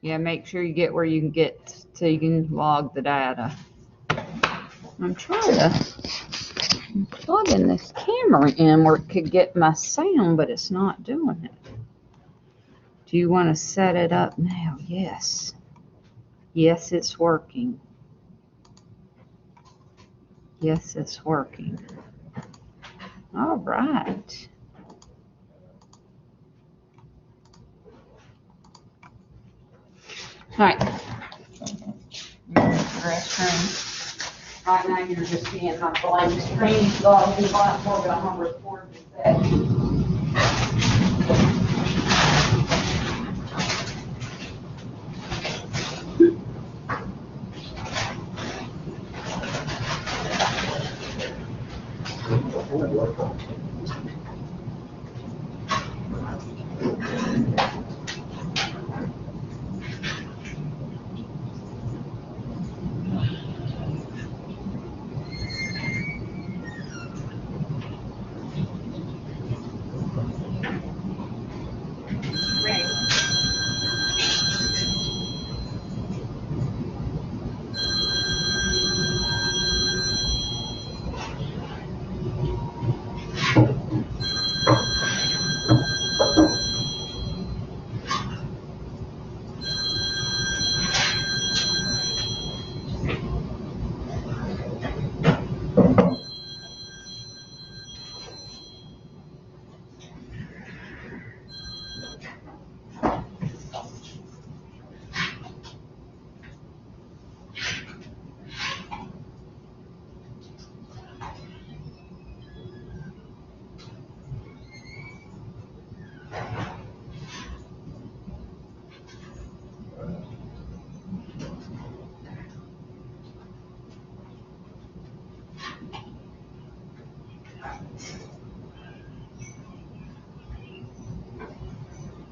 Yeah, make sure you get where you can get so you can log the data. I'm trying to plug in this camera in where it could get my sound, but it's not doing it. Do you want to set it up now? Yes. Yes, it's working. Yes, it's working. All right. All right. Restroom. Right now, you're just seeing my blank screen. So I'll be Blackboard, but I'm going to record this session.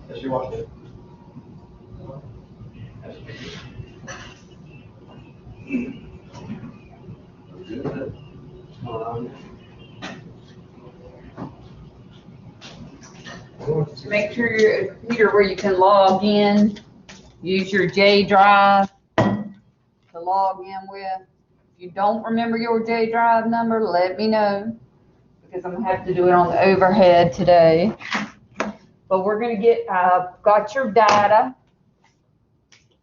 As you watch it. Make sure your computer where you can log in. Use your J drive to log in with. If you don't remember your J drive number, let me know because I'm gonna have to do it on the overhead today. But we're gonna get, got your data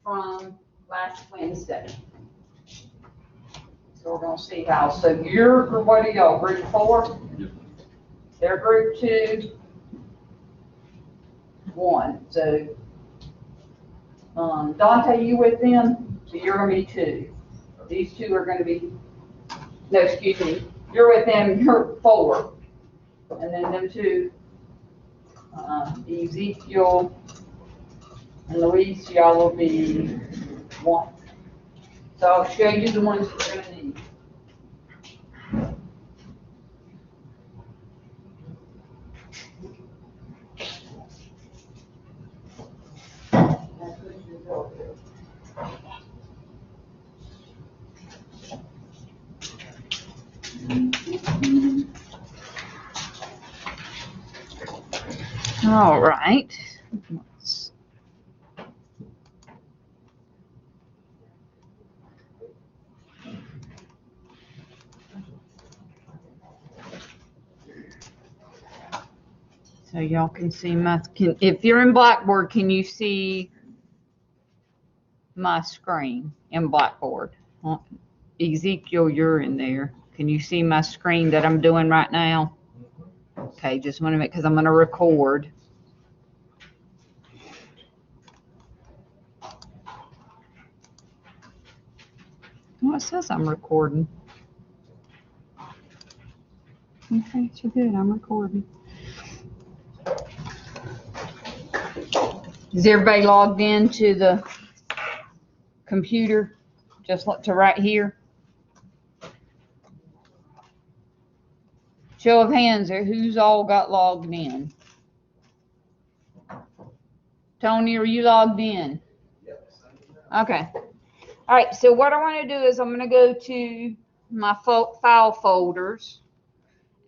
from last Wednesday. So we're gonna see how, so you're, what are y'all, group 4? They're group 2, 1. So, Dante, you with them? So you're gonna be 2. These 2 are gonna be, no, excuse me, you're with them, you're 4. And then them 2, Ezekiel and Luis, y'all will be 1. So I'll show you the ones you're gonna need. All right. So y'all can see my, if you're in Blackboard, can you see my screen in Blackboard? Ezekiel, you're in there. Can you see my screen that I'm doing right now? Okay, just want to make, because I'm going to record. Well, it says I'm recording. Okay, so good, I'm recording. Is everybody logged into the computer? Just look to right here. Show of hands there, who's all got logged in? Tony, are you logged in? Okay. All right, so what I want to do is I'm going to go to my file folders,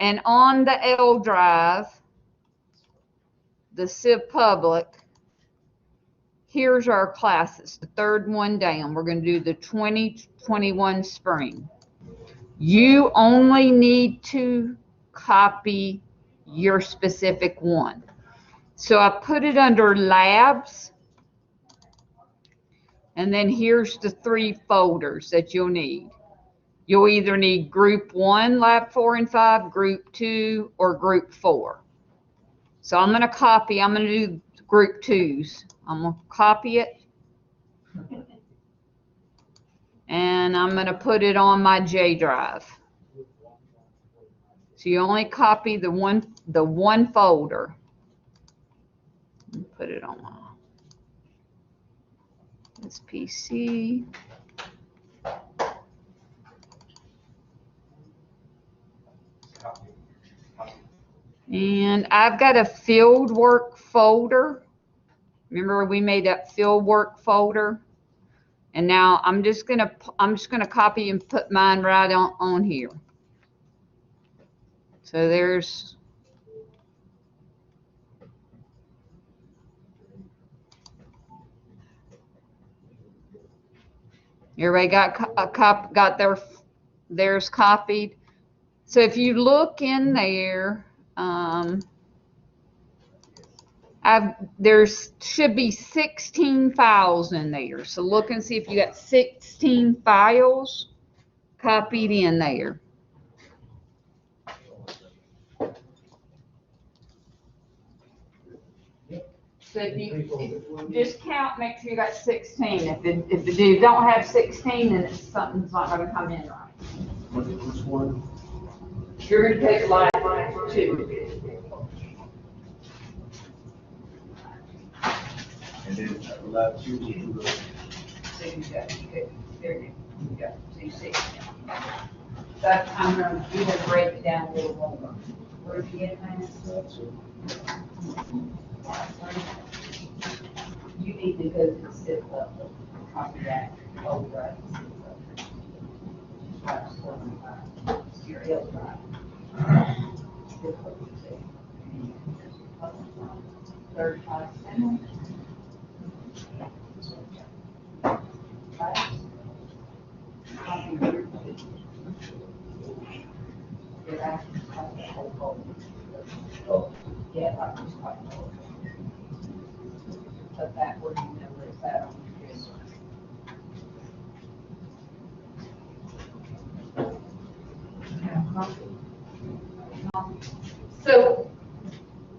and on the L drive, the Civ Public, here's our classes, the third one down. We're going to do the 2021 spring. You only need to copy your specific one. So I put it under labs, and then here's the 3 folders that you'll need. You'll either need group 1, lab 4 and 5, group 2, or group 4. So I'm going to copy, I'm going to do group 2s. I'm going to copy it. And I'm going to put it on my J drive. So you only copy the one folder. Put it on this PC. And I've got a field work folder. Remember we made that field work folder? And now I'm just gonna copy and put mine right on here. So there's everybody got theirs copied. So if you look in there, there should be 16 files in there. So look and see if you got 16 files copied in there. So if you just count, make sure you got 16. If you don't have 16, then something's not going to come in right. Which one? You're going to take lab 2. And then lab 2 will do the. So you got, there you go. So you see. But I'm going to even break it down a little more. Where'd you get it, man? You need to go to the zip level, copy that, right. Your L drive. 35 Yeah, I just quite know. But that where you know where it's at on your So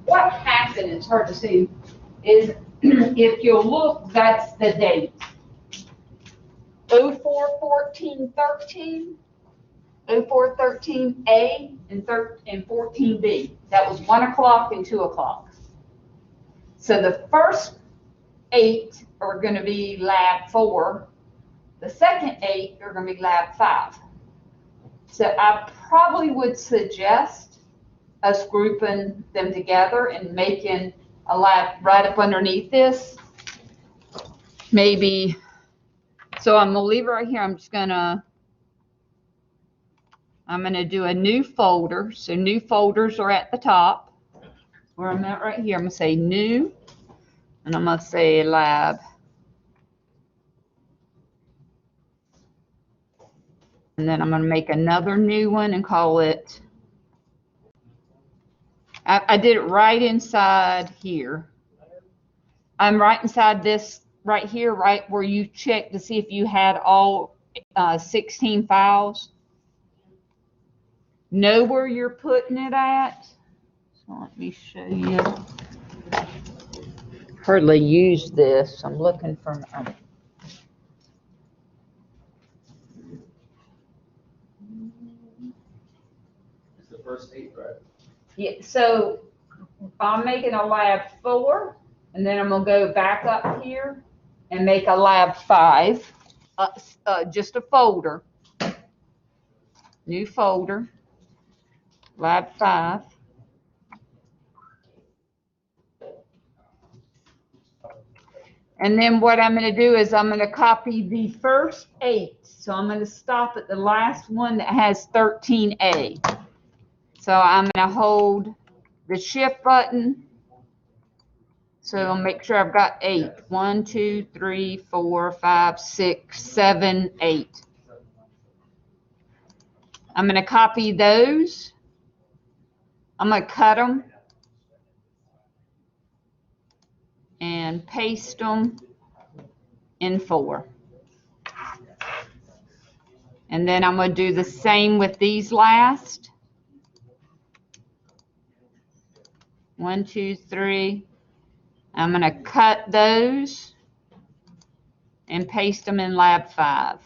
what happened, it's hard to see, is if you look, that's the date. 04-14-13, 04-13A, and 14B. That was 1 o'clock and 2 o'clock. So the first 8 are going to be lab 4. The second 8 are going to be lab 5. So I probably would suggest us grouping them together and making a lab right up underneath this. Maybe, so I'm going to leave it right here. I'm going to do a new folder. So new folders are at the top. Where I'm at right here, I'm going to say new, and I'm going to say lab. And then I'm going to make another new one and call it, I did it right inside here. I'm right inside this right here, right where you check to see if you had all 16 files. Know where you're putting it at. So let me show you. Hardly use this. I'm looking for. It's the first 8, right? Yeah. So I'm making a lab 4, and then I'm gonna go back up here and make a lab 5. Just a folder. New folder. Lab 5. And then what I'm going to do is I'm going to copy the first 8. So I'm going to stop at the last one that has 13A. So I'm going to hold the shift button, So I'll make sure I've got 8. 1, 2, 3, 4, 5, 6, 7, 8. I'm going to copy those. I'm going to cut them and paste them in 4. And then I'm going to do the same with these last. 1, 2, 3. I'm going to cut those and paste them in lab 5.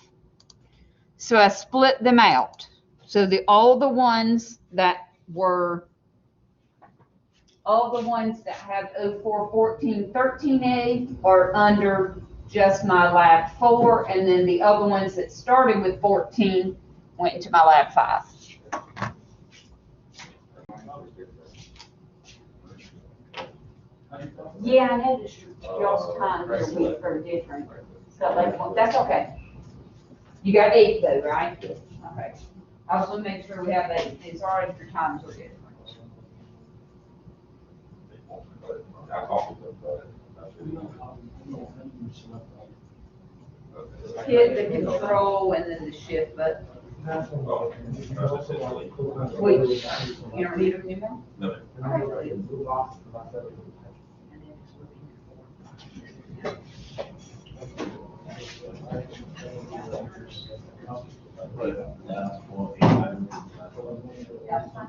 So I split them out. So all the ones that have 0414 13A are under just my lab 4, and then the other ones that started with 14 went into my lab 5. Yeah, I noticed y'all's times this week are different. So like, that's okay. You got 8 though, right? Okay. I was gonna make sure we have 8. It's all right if your times are different. Hit the control and then the shift button. Which, you don't need them anymore? No. Okay. That's fine.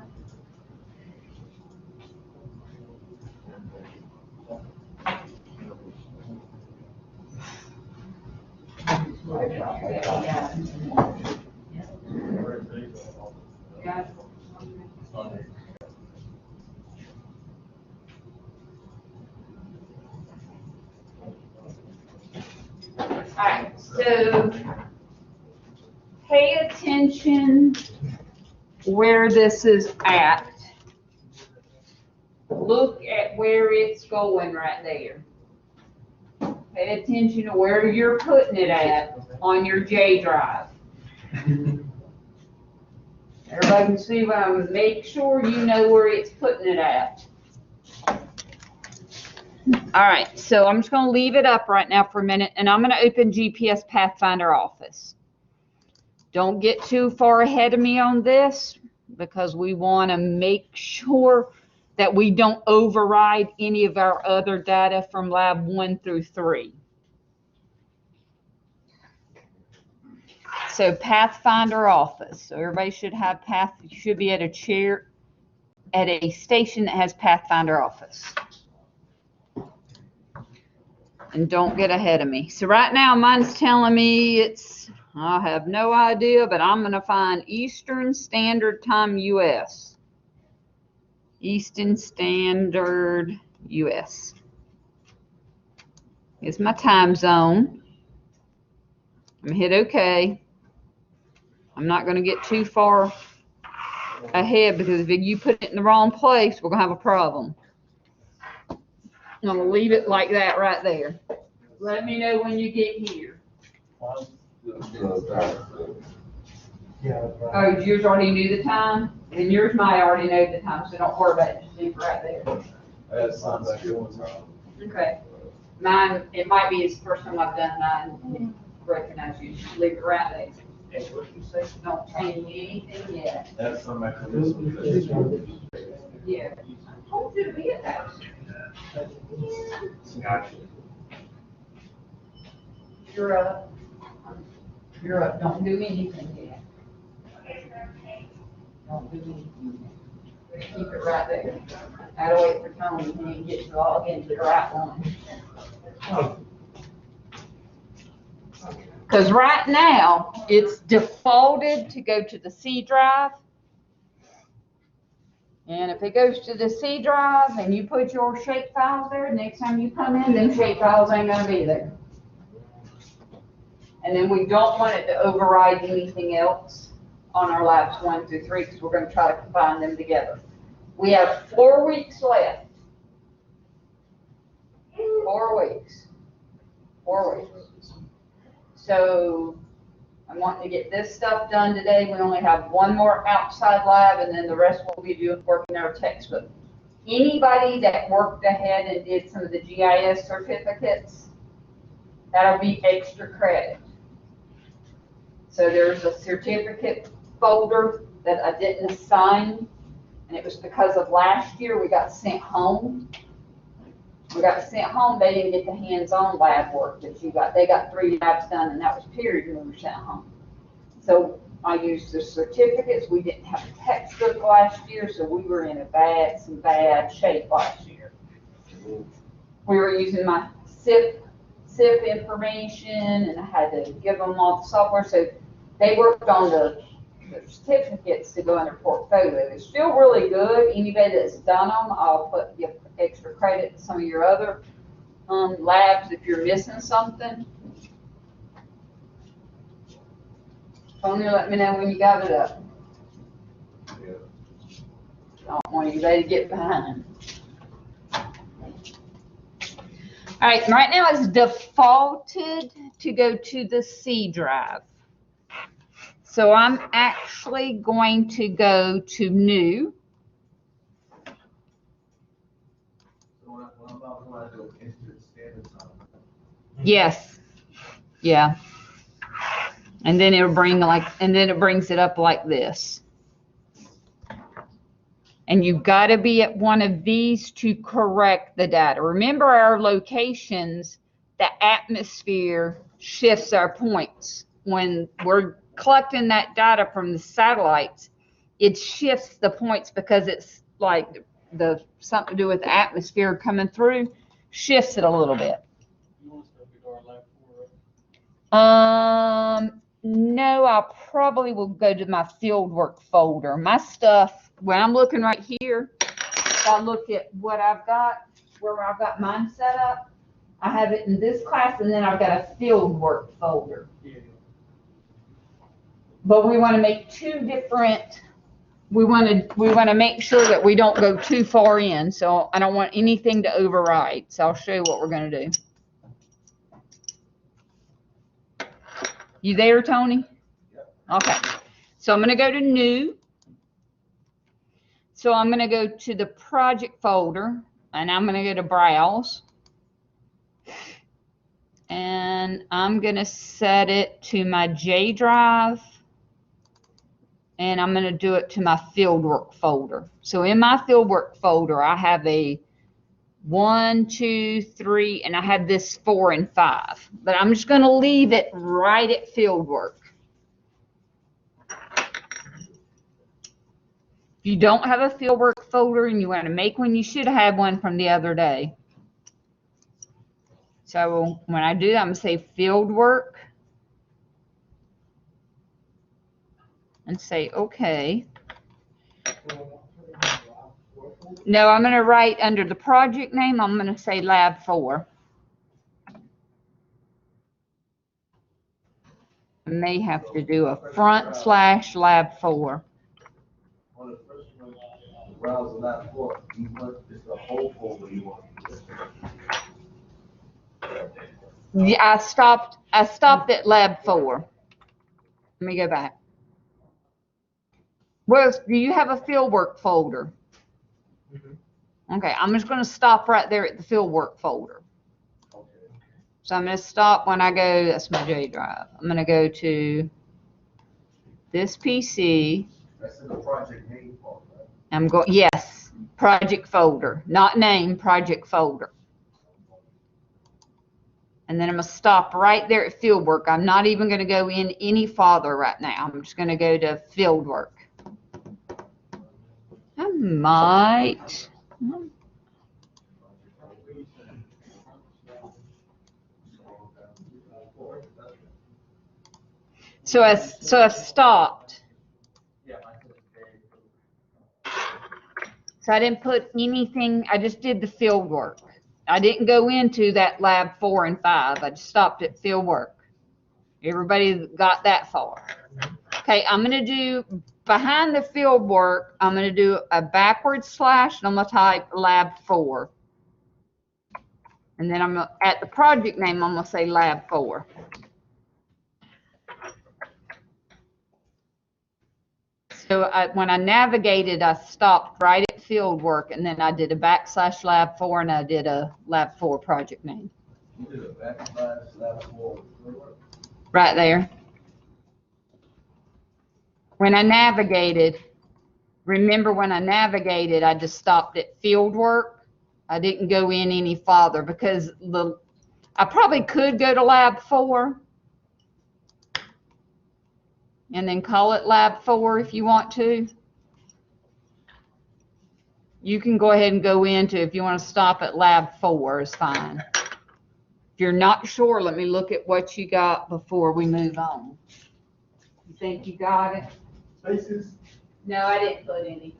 Yeah. All right, so pay attention where this is at. Look at where it's going right there. Pay attention to where you're putting it at on your J drive. Everybody can see what I'm, make sure you know where it's putting it at. All right, so I'm just going to leave it up right now for a minute, and I'm going to open GPS Pathfinder Office. Don't get too far ahead of me on this, because we want to make sure that we don't override any of our other data from lab 1 through 3. So Pathfinder Office. So everybody should have should be at a chair at a station that has Pathfinder Office. And don't get ahead of me. So right now mine's telling me I have no idea, but I'm going to find Eastern Standard Time US. Eastern Standard US. Here's my time zone. I'm going to hit OK. I'm not going to get too far ahead, because if you put it in the wrong place, we're going to have a problem. I'm going to leave it like that right there. Let me know when you get here. Oh, yours already knew the time? And yours might already know the time, so don't worry about it. Just leave it right there. Okay. Mine, it might be the first time I've done mine. Recognize you. Just leave it right there. Don't change anything yet. That's some mechanism. Yeah. Hope it'll be at that. Gotcha. You're up. You're up. Don't do anything yet. Don't do anything yet. Keep it right there. I gotta wait for Tony when he gets to log into the right one. Because right now, it's defaulted to go to the C drive. And if it goes to the C drive and you put your shape files there, next time you come in, them shape files ain't gonna be there. And then we don't want it to override anything else on our labs 1 through 3, because we're going to try to combine them together. We have 4 weeks left. 4 weeks. 4 weeks. So I'm wanting to get this stuff done today. We only have 1 more outside lab, and then the rest will be working our textbook. Anybody that worked ahead and did some of the GIS certificates, that'll be extra credit. So there's a certificate folder that I didn't assign, and it was because of last year we got sent home. We got sent home, they didn't get the hands-on lab work that you got. They got 3 labs done, and that was period when we were sent home. So I used the certificates. We didn't have a textbook last year, so we were in some bad shape last year. We were using my SIP information, and I had to give them all the software. So they worked on the certificates to go in their portfolio. It's still really good. Anybody that's done them, I'll give extra credit to some of your other labs if you're missing something. Tony, let me know when you got it up. Yeah. I don't want anybody to get behind. All right, right now it's defaulted to go to the C drive. So I'm actually going to go to new. Yes. Yeah. And then it'll bring and then it brings it up like this. And you've got to be at one of these to correct the data. Remember our locations, the atmosphere shifts our points. When we're collecting that data from the satellites, it shifts the points because it's like something to do with the atmosphere coming through, shifts it a little bit. No, I probably will go to my fieldwork folder. My stuff, when I'm looking right here, if I look at what I've got, where I've got mine set up, I have it in this class, and then I've got a fieldwork folder. But we want to make two different, we want to make sure that we don't go too far in, so I don't want anything to override. So I'll show you what we're going to do. You there, Tony? Okay. So I'm going to go to new. So I'm going to go to the project folder, and I'm going to go to browse. And I'm going to set it to my J drive. And I'm going to do it to my fieldwork folder. So in my fieldwork folder, I have a 1, 2, 3, and I have this 4 and 5. But I'm just going to leave it right at fieldwork. If you don't have a fieldwork folder and you want to make one, you should have had one from the other day. So when I do that, I'm going to say fieldwork and say OK. No, I'm going to write under the project name, I'm going to say Lab 4. I may have to do a /Lab 4. On the first one, browse Lab 4, you put it's the whole folder you want. Yeah, I stopped at Lab 4. Let me go back. Well, do you have a fieldwork folder? Okay, I'm just going to stop right there at the fieldwork folder. So I'm going to stop when I go, that's my J drive. I'm going to go to this PC. That's in the project name folder, right? I'm going, yes, project folder, not name, project folder. And then I'm going to stop right there at fieldwork. I'm not even going to go in any farther right now. I'm just going to go to fieldwork. I might. So I stopped. So I didn't put anything, I just did the field work. I didn't go into that Lab 4 and 5. I just stopped at field work. Everybody got that far. Okay, I'm going to do, behind the field work, I'm going to do a backward slash, and I'm going to type Lab 4. And then I'm at the project name, I'm going to say Lab 4. So when I navigated, I stopped right at field work, and then I did a / lab 4, and I did a lab 4 project name. You did a backslash lab 4. Right there. When I navigated, remember when I navigated, I just stopped at field work. I didn't go in any farther because I probably could go to lab 4 and then call it lab 4 if you want to. You can go ahead and go into, if you want to stop at lab 4 is fine. If you're not sure, let me look at what you got before we move on. You think you got it? Spaces? No, I didn't put any.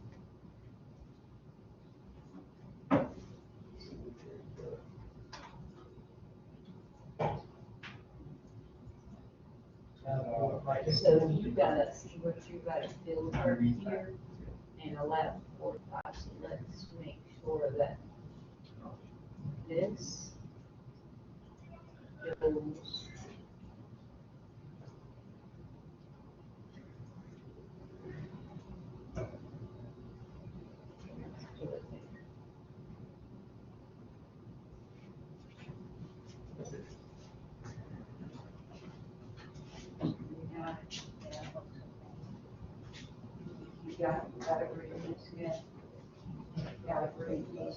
So you gotta see what you gotta filter here and a lab 45. So let's make sure that this goes. You gotta read this again. Gotta read this.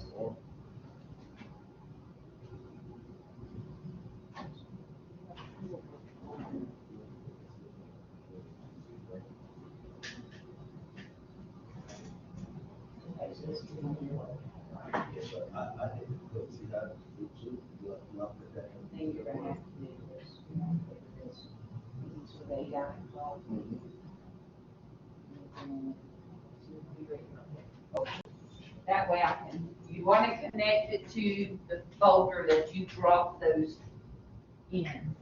Yes, sir. I did. Look, see how it's too? You put that in. Then you're gonna have to do this. So they got involved. That way I can, you want to connect it to the folder that you dropped those in.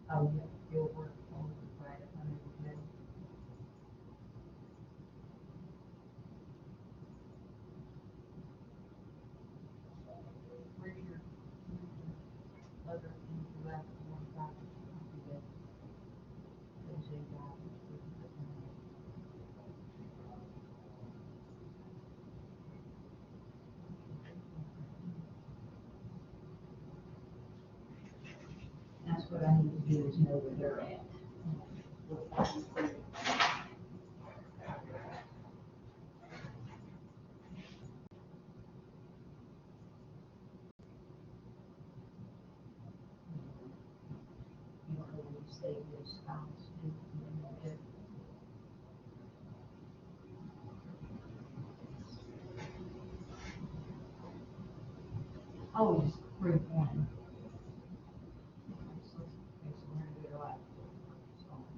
Oh, yeah, field work folder, right up under the head. Where's your other things you left on top of the those you got? That's what I need to do is know where they're at. You don't know where you save those files to, and then you get. Oh, just group one. So we're gonna do it like,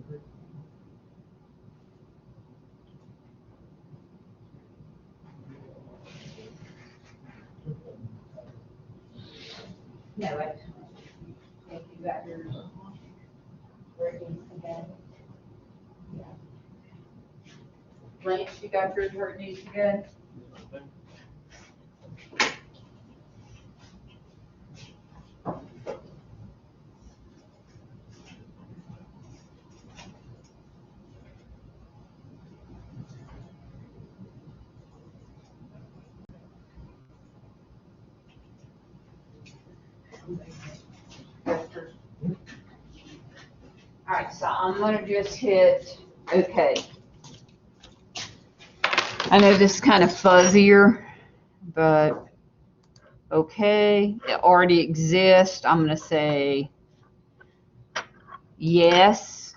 group one. No, I just, if you got yours, where it needs to go. Yeah. Lance, you got yours where it needs to go? All right, so I'm gonna just hit okay. I know this is kind of fuzzier, but okay, it already exists. I'm gonna say yes.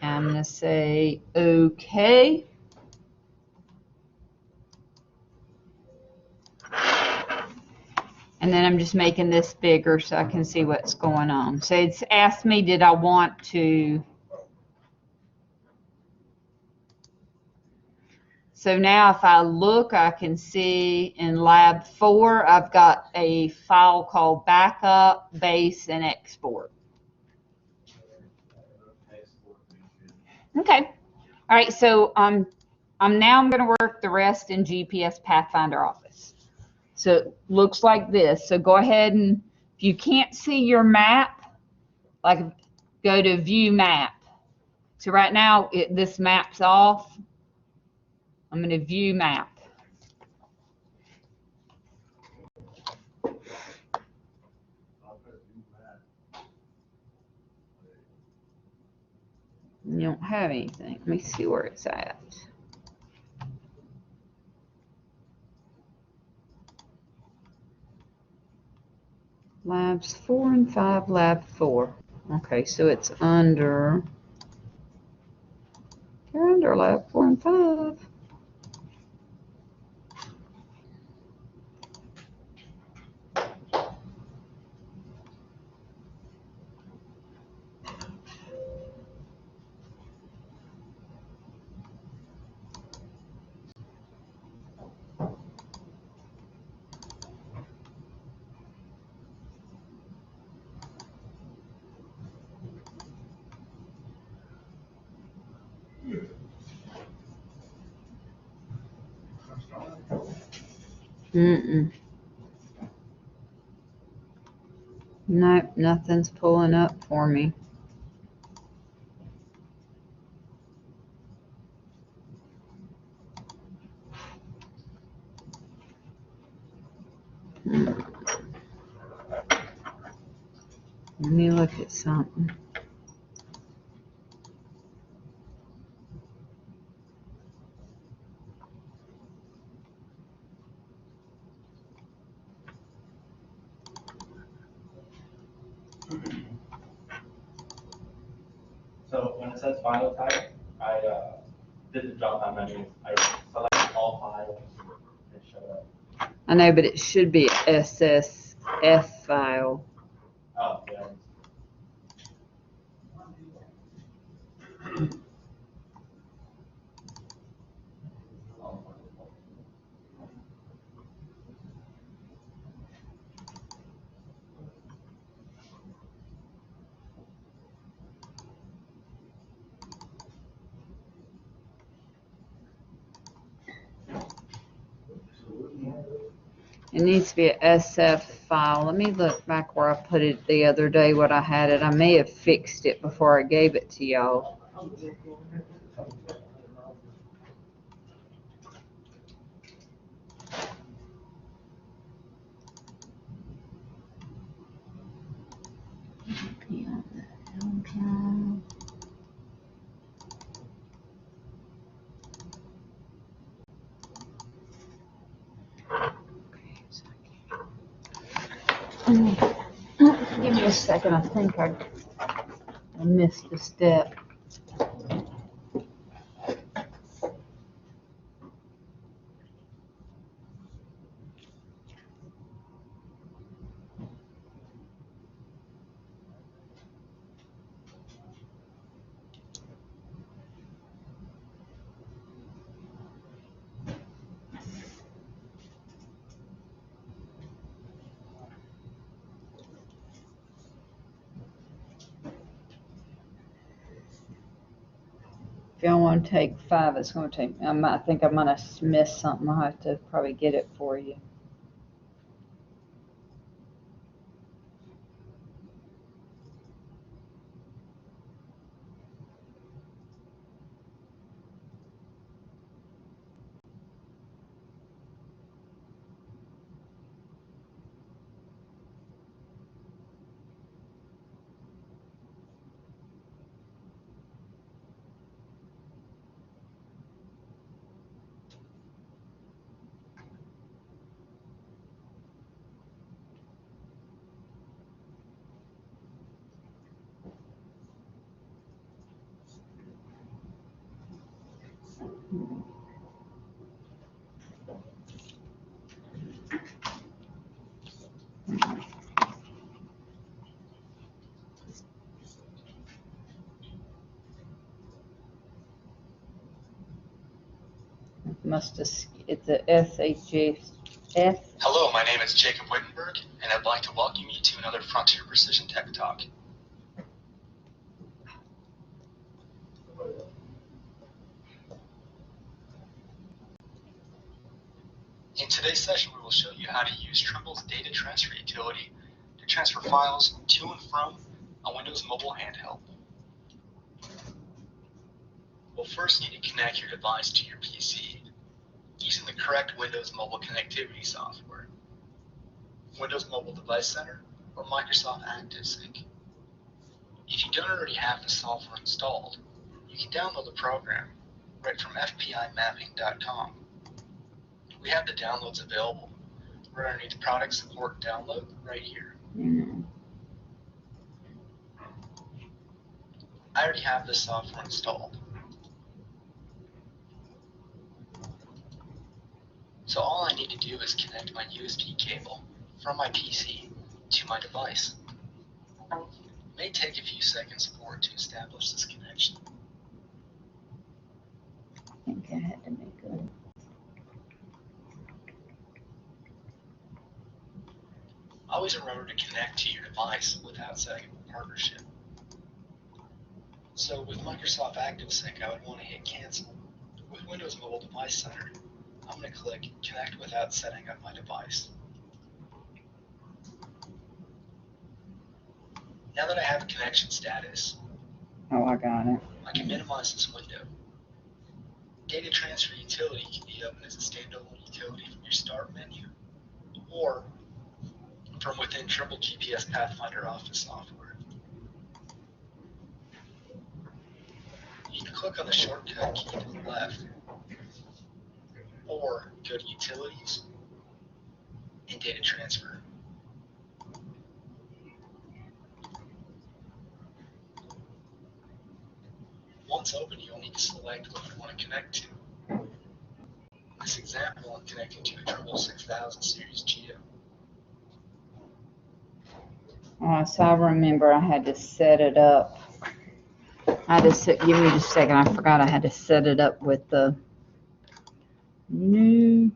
I'm gonna say okay. And then I'm just making this bigger so I can see what's going on. So it's asked me, did I want to. So now if I look, I can see in lab 4, I've got a file called backup, base, and export. Okay. All right. So I'm gonna work the rest in GPS Pathfinder Office. So it looks like this. So go ahead and if you can't see your map, like go to view map. So right now this map's off. I'm gonna view map. You don't have anything. Let me see where it's at. Labs 4 and 5, lab 4. Okay, so it's under. You're under lab 4 and 5. Nope, nothing's pulling up for me. Let me look at something. So when it says file type, I did the drop down menu. I selected all files and it showed up. I know, but it should be SSF file. Oh, yeah. It needs to be a SF file. Let me look back where I put it the other day, what I had it. I may have fixed it before I gave it to y'all. Give me a second. I think I missed a step. If y'all want to take 5, it's going to take. I think I might have missed something. I'll have to probably get it for you. Must have. It's a SHS. Hello, my name is Jacob Wittenberg, and I'd like to welcome you to another Frontier Precision Tech Talk. In today's session, we will show you how to use Trimble's data transfer utility to transfer files to and from a Windows mobile handheld. We'll first need to connect your device to your PC using the correct Windows Mobile connectivity software, Windows Mobile Device Center, or Microsoft ActiveSync. If you don't already have the software installed, you can download the program right from fpimapping.com. We have the downloads available right underneath the product support download right here. I already have this software installed. So all I need to do is connect my USB cable from my PC to my device. It may take a few seconds for it to establish this connection. I think I had to make a. Always remember to connect to your device without setting up a partnership. So with Microsoft ActiveSync, I would want to hit cancel. With Windows Mobile Device Center, I'm going to click connect without setting up my device. Now that I have a connection status, Oh, I got it. I can minimize this window. Data transfer utility can be opened as a standalone utility from your start menu or from within Trimble GPS Pathfinder Office software. You can click on the shortcut key to the left or go to Utilities and Data Transfer. Once open, you'll need to select what you want to connect to. In this example, I'm connecting to a Trimble 6000 Series Geo. So I remember I had to set it up. I had to set, give me just a second. I forgot I had to set it up with the new.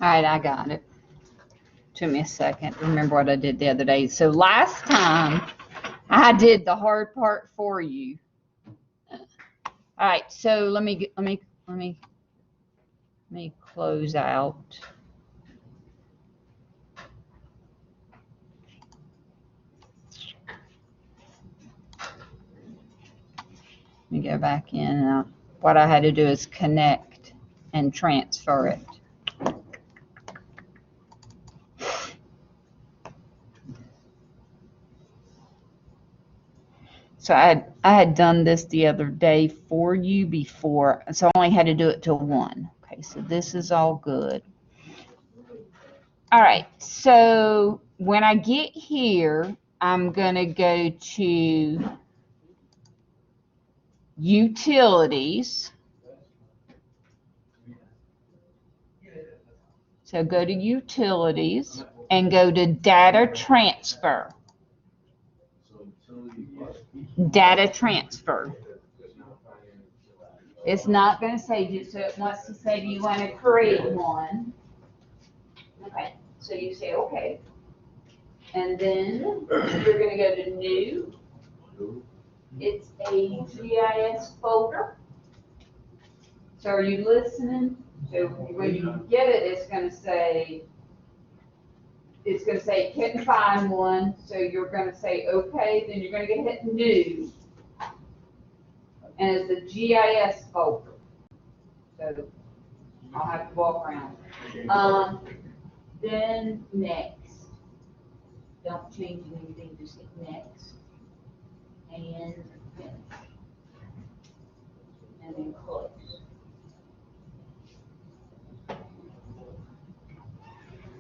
All right, I got it. Took me a second to remember what I did the other day. So last time I did the hard part for you. All right, so let me close out. Let me go back in. What I had to do is connect and transfer it. So I had done this the other day for you before, so I only had to do it to one. Okay, so this is all good. All right, so when I get here, I'm going to go to Utilities. So go to Utilities and go to Data Transfer. Data Transfer. It's not going to say you, so it wants to say, do you want to create one? Okay, so you say okay. And then you're going to go to New. It's a GIS folder. So are you listening? So when you get it, it's going to say, couldn't find one. So you're going to say okay, then you're going to hit New. And it's a GIS folder. So I'll have to walk around. Then next, don't change anything, just hit next. And finish. And then close.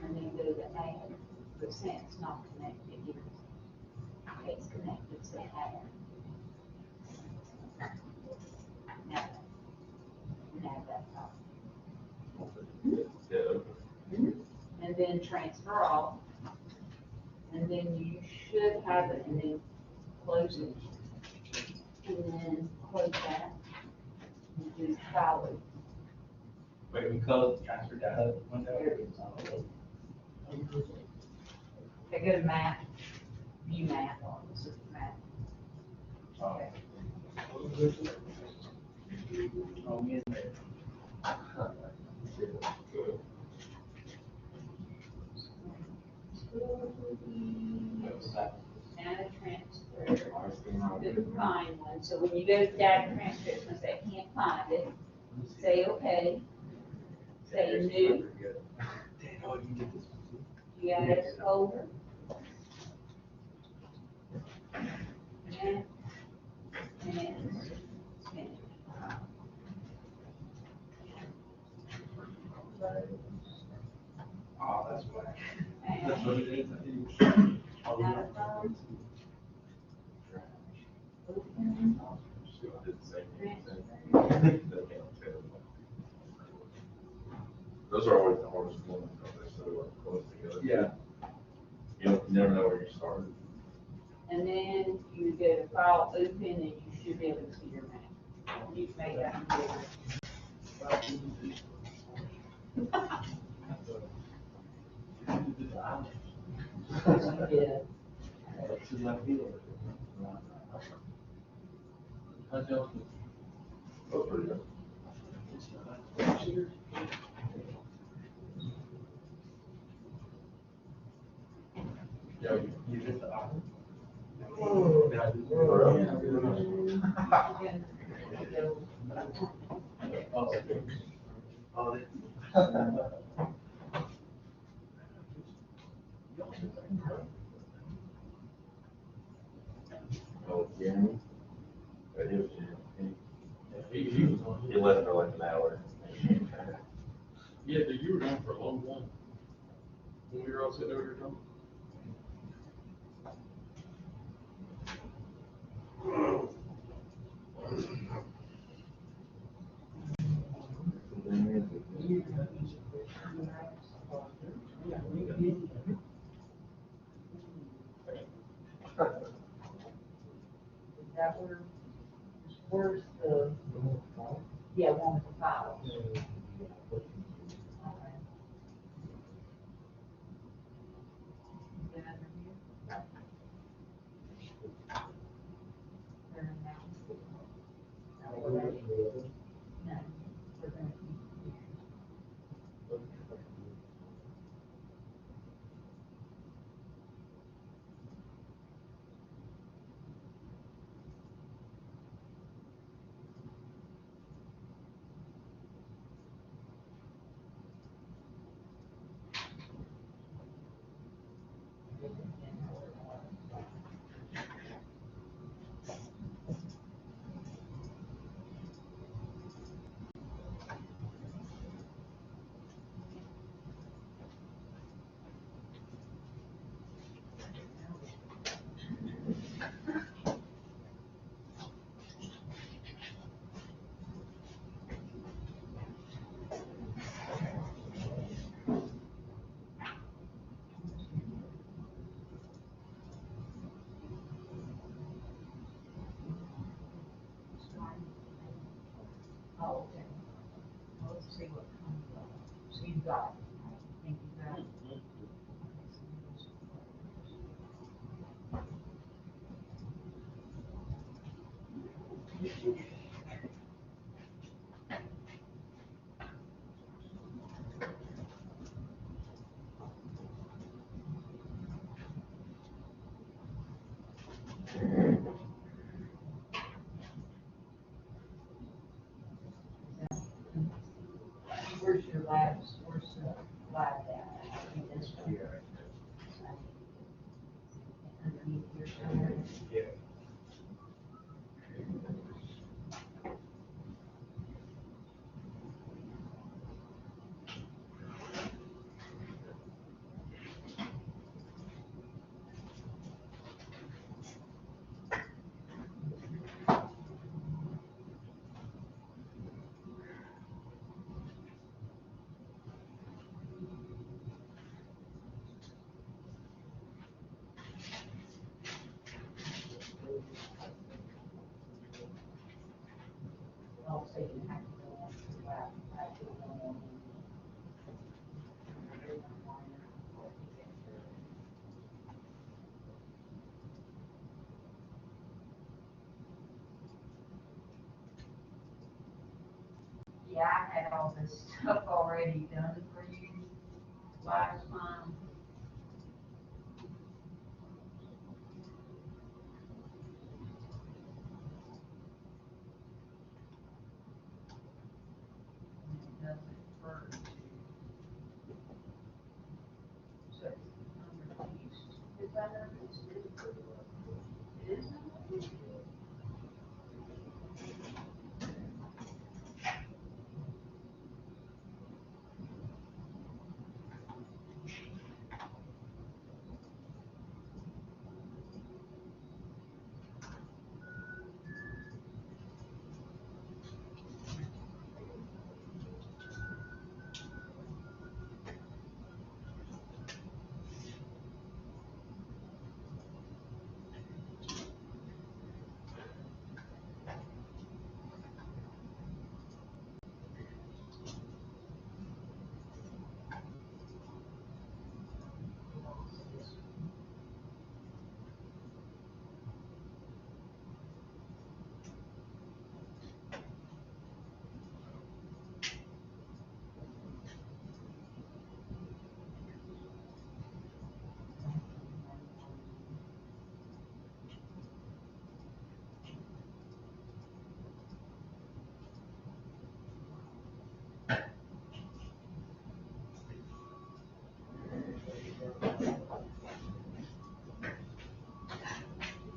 And then go to add, but since it's not connected, it's connected, say add. Now, that top. And then transfer off. And then you should have it, and then close it. And then close that. And do follow. Wait, we close the transfer data window? There it is. Okay, go to map, view map, this is map. Oh. Oh, me and there. Data transfer, couldn't find one, so when you go to data transfer, it's gonna say, can't find it, say okay, say new, GIS folder. And finish. Oh, that's why. That's And what it is. data phone. Open. Those are always the hardest ones, because they're so like close together. Yeah. You never know where you started. And then you go to file open and you should be able to see your map. You can make that bigger. Yeah. That's pretty good. Yeah. You did the offer? Oh, Jeremy? But he was, he left for like an hour. Yeah, but you were gone for a long time. When we were all sitting over here talking. Is that where's the, yeah, one with the file. Oh, okay. Well, let's see what comes up. So you got it. I think you got it. Where's your labs, where's the lab at? In this one? Underneath here somewhere? Yeah. Oh, so you have to go on to the lab, have to go on. Yeah, I had all this stuff already done for you last time. And it does it for two. So it's underused. Is that underused? It is underused?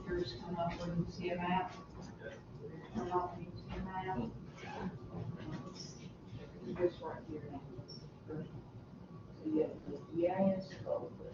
Yours come up where you see a map? Yours come up where you see a map? This right here now. So you have the GIS folder.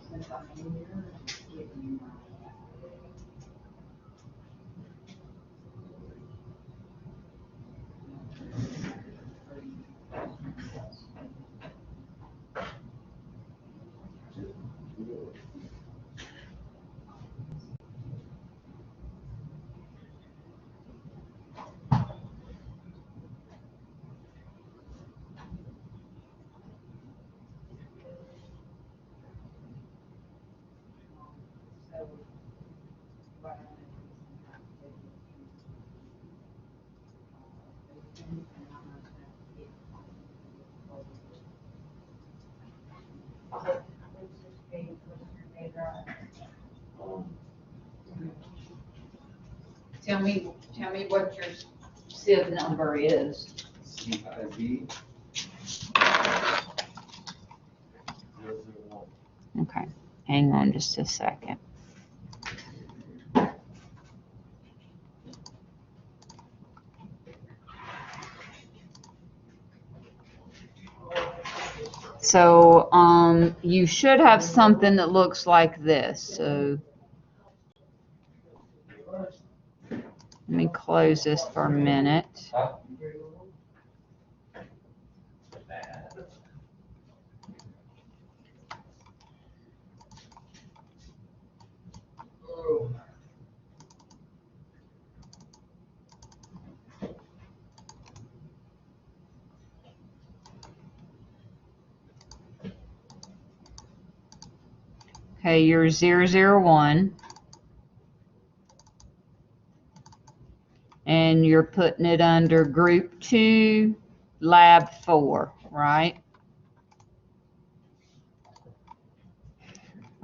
Since I'm here, give you my. So, what I'm gonna do is I'm gonna take it to, and I'm gonna get. What's this page, what's your page, Tell me what your SIV number is. CIV 001. Okay, hang on just a second. So, you should have something that looks like this, so. Let me close this for a minute. Okay, you're 001. And you're putting it under group 2, lab 4, right?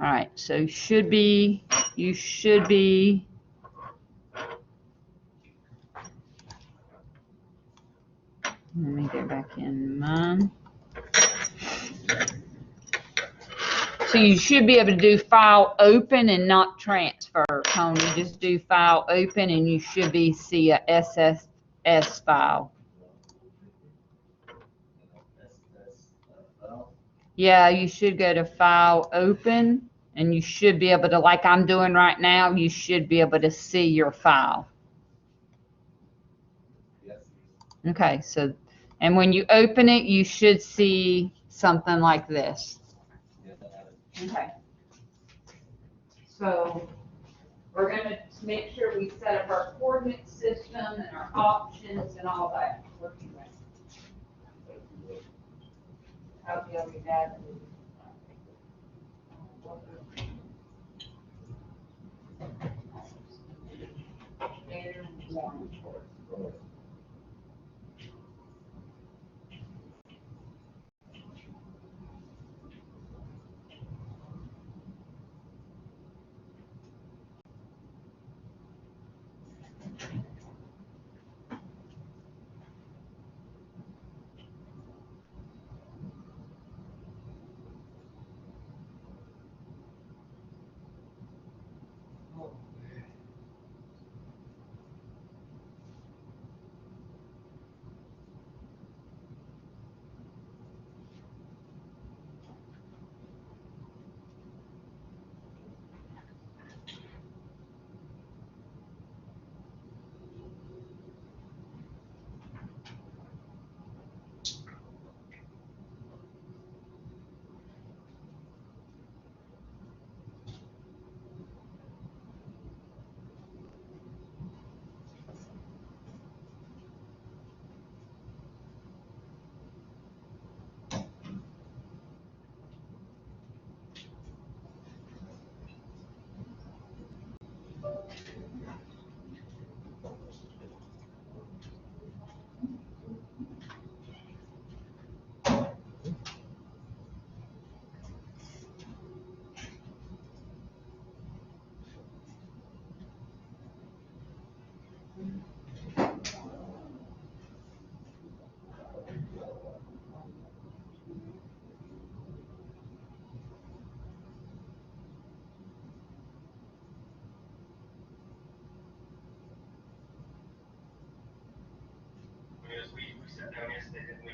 All right, so you should be Let me get back in mine. So you should be able to do file open and not transfer, Tony. Just do file open and you should see a SSS file. Yeah, you should go to file open and you should be able to, like I'm doing right now, you should be able to see your file. Yes. Okay, so, and when you open it, you should see something like this. Yes, I have it. Okay. So we're gonna make sure we set up our coordinate system and our options and all that. What do you think? How do we have it? Standard one. We sat down yesterday, didn't we?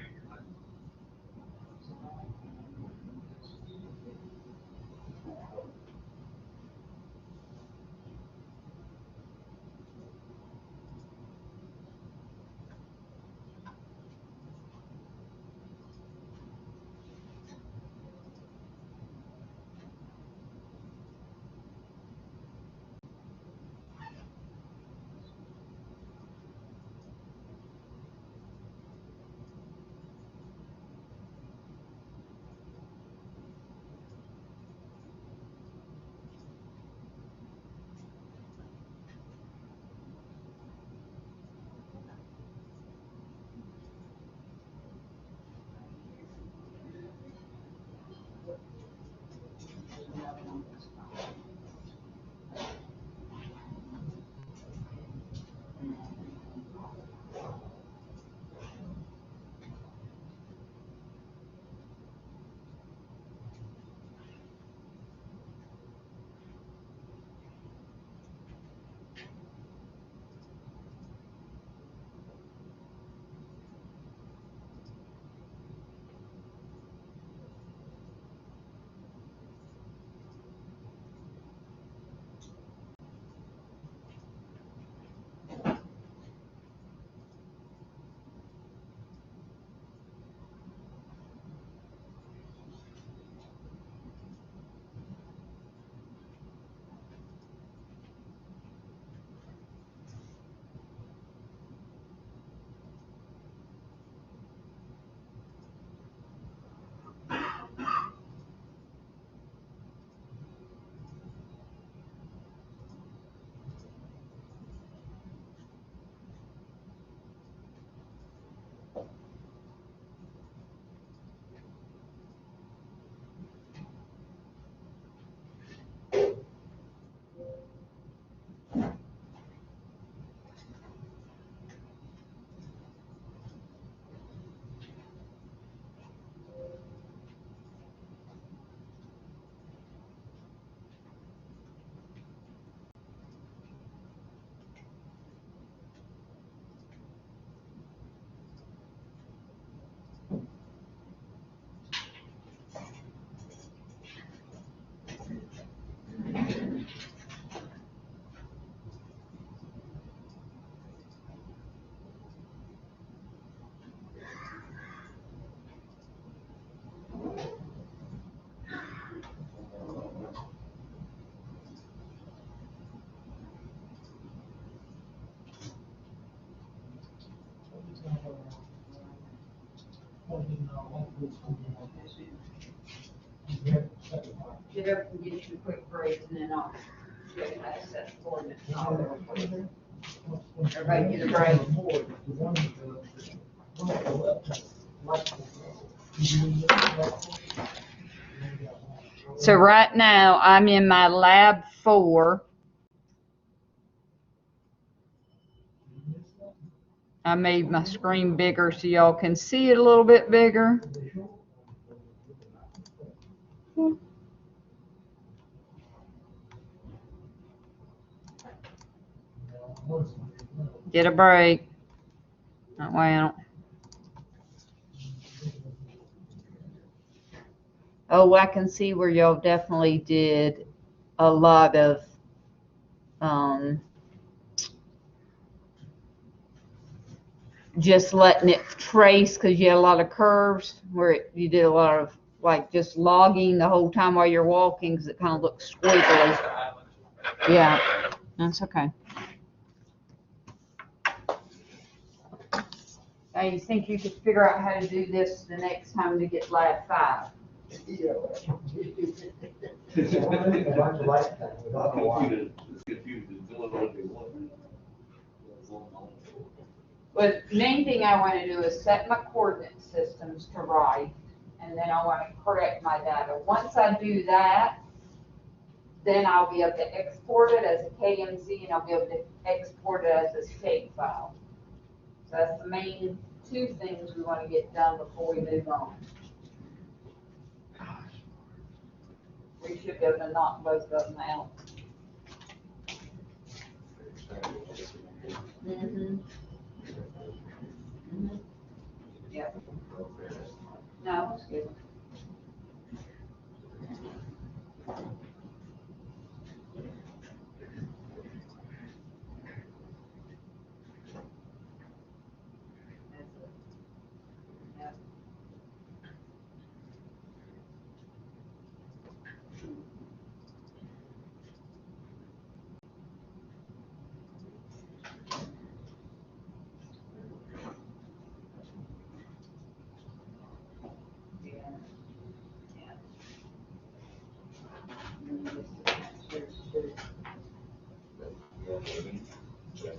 Get up and get you a quick break, and then I'll show you how to set the coordinates. Everybody get a break. So right now, I'm in my lab 4. I made my screen bigger so y'all can see it a little bit bigger. Get a break. That way I don't. Oh, I can see where y'all definitely did a lot of just letting it trace because you had a lot of curves where you did a lot of like just logging the whole time while you're walking because it kind of looks squiggly. Yeah, that's okay. Now you think you could figure out how to do this the next time to get lab 5? But the main thing I want to do is set my coordinate systems to right, and then I want to correct my data. Once I do that, then I'll be able to export it as a KMZ, and I'll be able to export it as a state file. So that's the main 2 things we want to get done before we move on. We should be able to knock both of them out. Mm-hmm. Mm-hmm. Yep. No, it's good.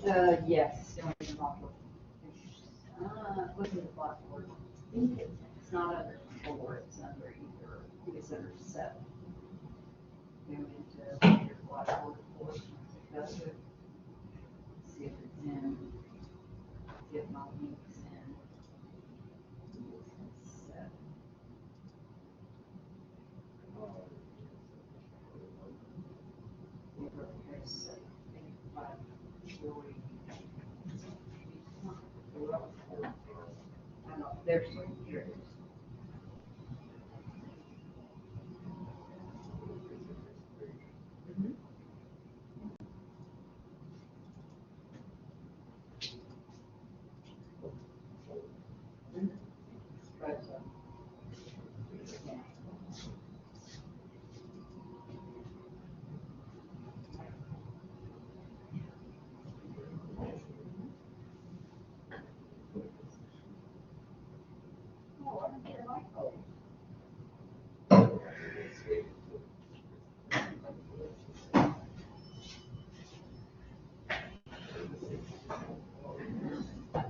Yep. Yes. Look at the blackboard. It's not under 4, it's under either, I think it's under 7. Go into your blackboard portion, does it? See if it's in, see if my link's in. It's 7. There's some here.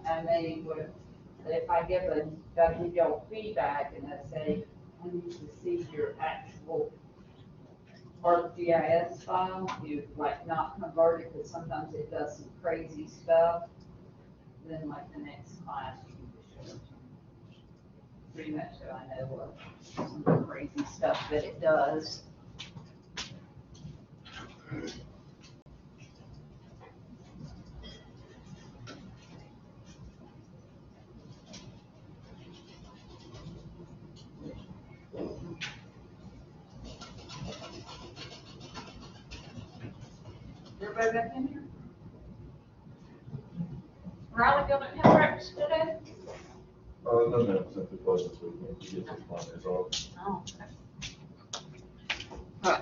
I may would, if I give a WDO feedback and I say, I need to see your actual ArcGIS file, you like not convert it because sometimes it does some crazy stuff. Then like the next class, you can just show it to me. Pretty much so I know what some of the crazy stuff that it does. Everybody back in here? Riley, you don't have breakfast today? No, no, simply close this weekend, to get this one resolved. Oh, okay.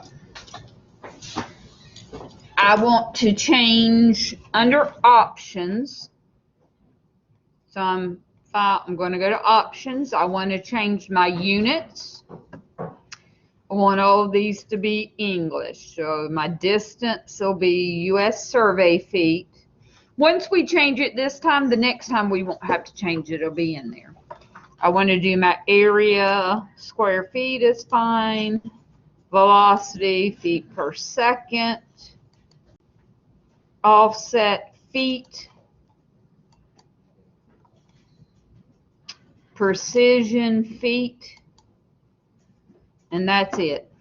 I want to change under options. So I'm file. I'm going to go to options. I want to change my units. I want all of these to be English. So my distance will be US survey feet. Once we change it this time, the next time we won't have to change it. It'll be in there. I want to do my area, square feet is fine. Velocity, feet per second. Offset, feet. Precision, feet. And that's it.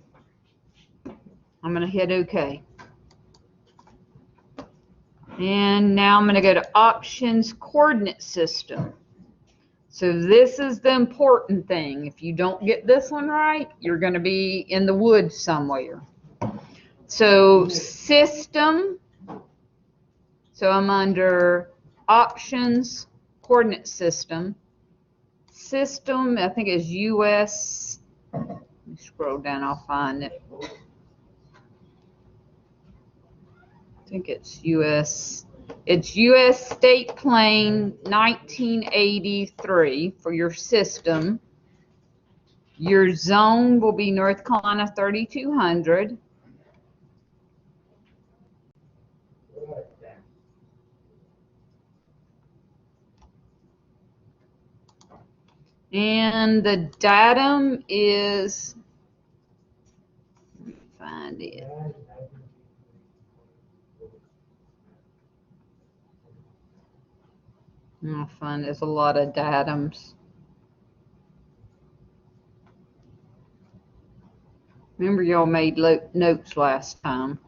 I'm going to hit OK. And now I'm going to go to options, coordinate system. So this is the important thing. If you don't get this one right, you're going to be in the woods somewhere. So system. So I'm under options, coordinate system. System, I think is US. Let me scroll down, I'll find it. I think it's US. It's US State Plane 1983 for your system. Your zone will be North Carolina 3200. And the datum is, let me find it. Oh, fun. There's a lot of datums. Remember y'all made notes last time.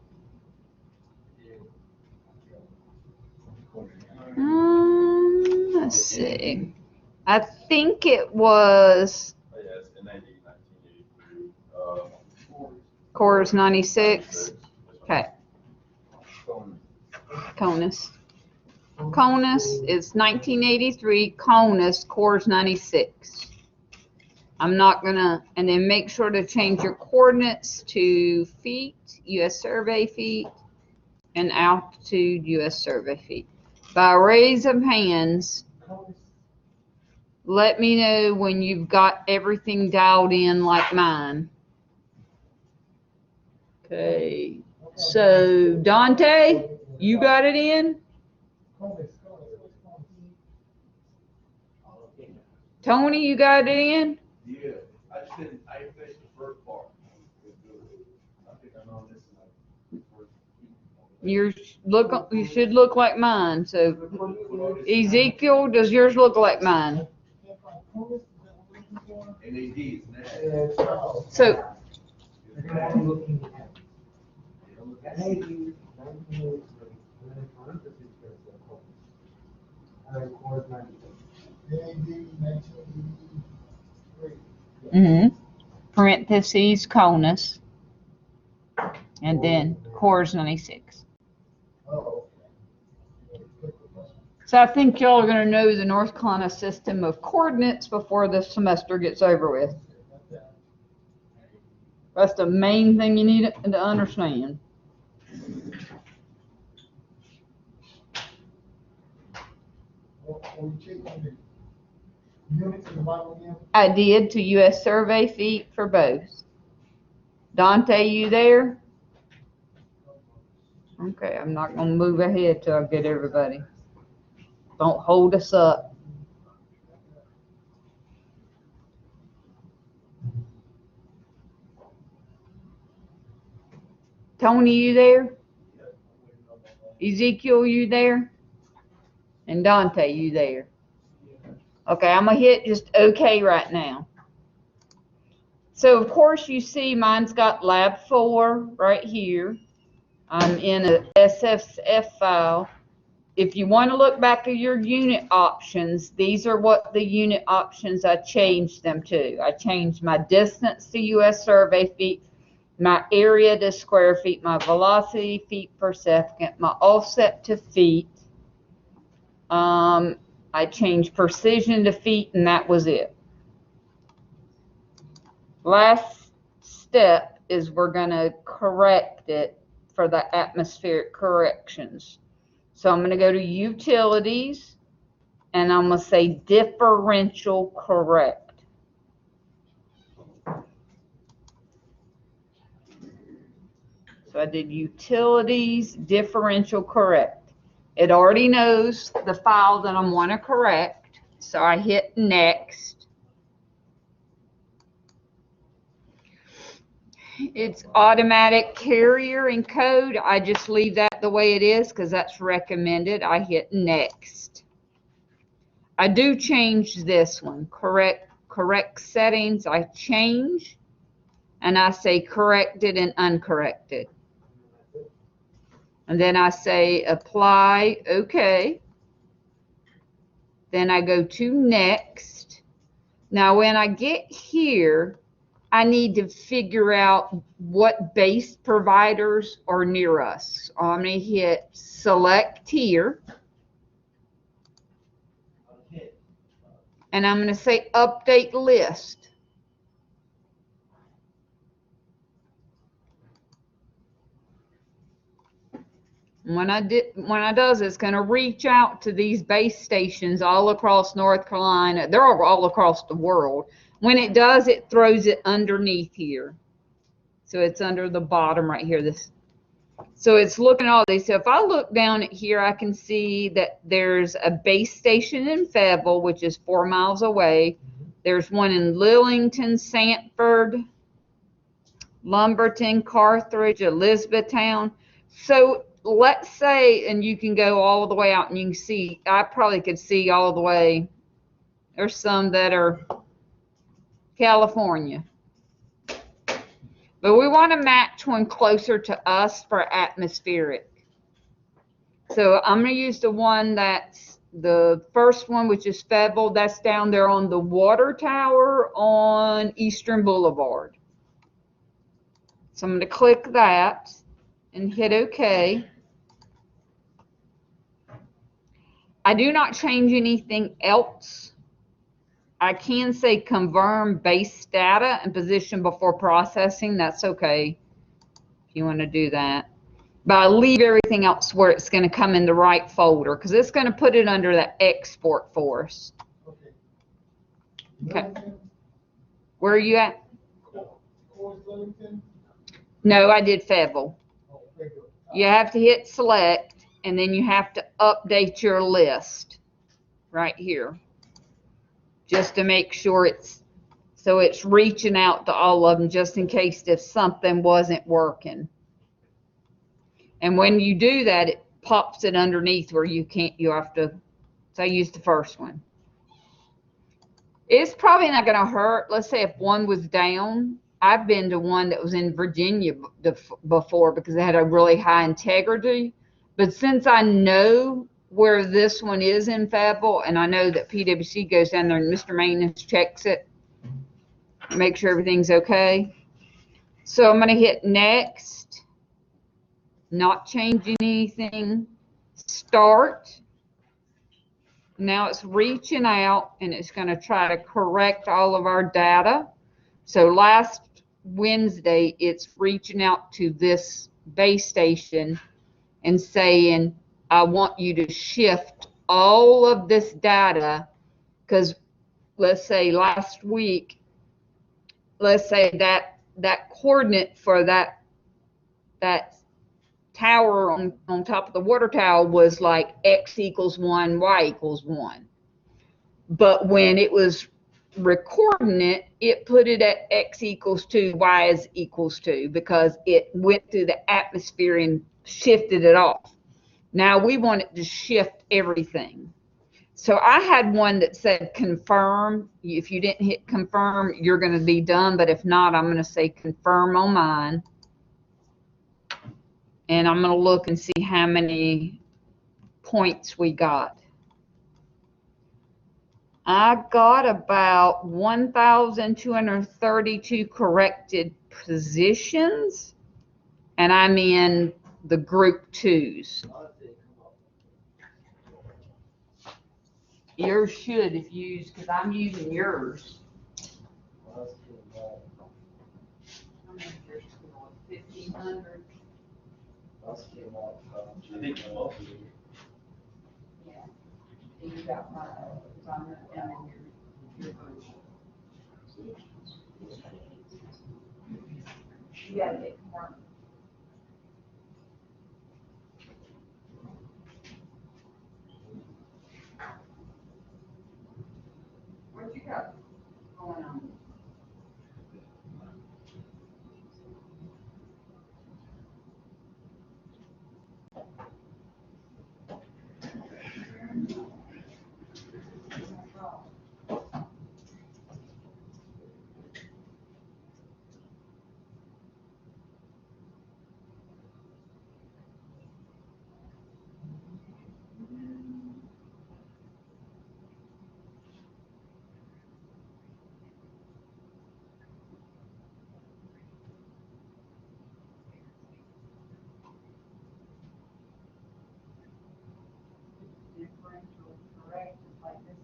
Let's see. I think it was Oh, yeah, it's in 1983. Cores 96. Okay. CONUS. CONUS is 1983. CONUS Cores 96. I'm not gonna, and then make sure to change your coordinates to feet, US survey feet, and altitude, US survey feet. By raise of hands, let me know when you've got everything dialed in like mine. Okay, so Dante, you got it in? Tony, you got it in? Yeah, I just didn't, I finished the first part. I think I know this is like. You should look like mine. So Ezekiel, does yours look like mine? NAD, isn't So parentheses CONUS, and then Cores 96. So I think y'all are going to know the North Carolina system of coordinates before the semester gets over with. That's the main thing you need to understand. I did to US survey feet for both. Dante, you there? Okay, I'm not going to move ahead till I get everybody. Don't hold us up. Tony, you there? Ezekiel, you there? And Dante, you there? Okay, I'm going to hit just OK right now. So, of course, you see mine's got Lab 4 right here. I'm in a SFF file. If you want to look back at your unit options, these are what the unit options I changed them to. I changed my distance to US survey feet, my area to square feet, my velocity feet per second, my offset to feet. I changed precision to feet, and that was it. Last step is we're going to correct it for the atmospheric corrections. So I'm going to go to utilities, and I'm gonna say differential correct. So I did utilities, differential correct. It already knows the file that I want to correct, so I hit next. It's automatic carrier and code. I just leave that the way it is because that's recommended. I hit next. I do change this one, correct settings. I change and I say corrected and uncorrected. And then I say apply, okay. Then I go to next. Now when I get here, I need to figure out what base providers are near us. So I'm going to hit select here. And I'm going to say update list. When I does, it's going to reach out to these base stations all across North Carolina. They're all across the world. When it does, it throws it underneath here. So it's under the bottom right here. So it's looking at all these. So if I look down at here, I can see that there's a base station in Fayetteville, which is 4 miles away. There's one in Lillington, Sanford, Lumberton, Carthage, Elizabethtown. So let's say, and you can go all the way out and you can see, I probably could see all the way. There's some that are California. But we want to match one closer to us for atmospheric. So I'm going to use the one that's the first one, which is Fayetteville. That's down there on the water tower on Eastern Boulevard. So I'm going to click that and hit OK. I do not change anything else. I can say confirm base data and position before processing. That's okay if you want to do that. But I leave everything else where it's going to come in the right folder because it's going to put it under the export for us. Okay. Where are you at? No, I did Fayetteville. You have to hit select and then you have to update your list right here. Just to make sure it's reaching out to all of them just in case if something wasn't working. And when you do that, it pops it underneath where you have to, so I used the first one. It's probably not going to hurt. Let's say if one was down. I've been to one that was in Virginia before because they had a really high integrity. But since I know where this one is in Fayetteville, and I know that PwC goes down there and Mr. Maintenance checks it, make sure everything's okay. So I'm going to hit next, not changing anything, start. Now it's reaching out and it's going to try to correct all of our data. So last Wednesday, it's reaching out to this base station and saying, I want you to shift all of this data because let's say last week, let's say that coordinate for that tower on top of the water tower was like X equals 1, Y equals 1. But when it was recording it, it put it at X equals 2, Y is equals 2 because it went through the atmosphere and shifted it off. Now we want it to shift everything. So I had one that said confirm. If you didn't hit confirm, you're going to be done. But if not, I'm going to say confirm on mine. And I'm going to look and see how many points we got. I got about 1,232 corrected positions. And I'm in the group 2s. Yours should if you use, because I'm using yours. I'm in your school at 1,500. I think most of Yeah. got my, because I'm not down in your group. You gotta get more. What you got going on? Differential correct, just like this.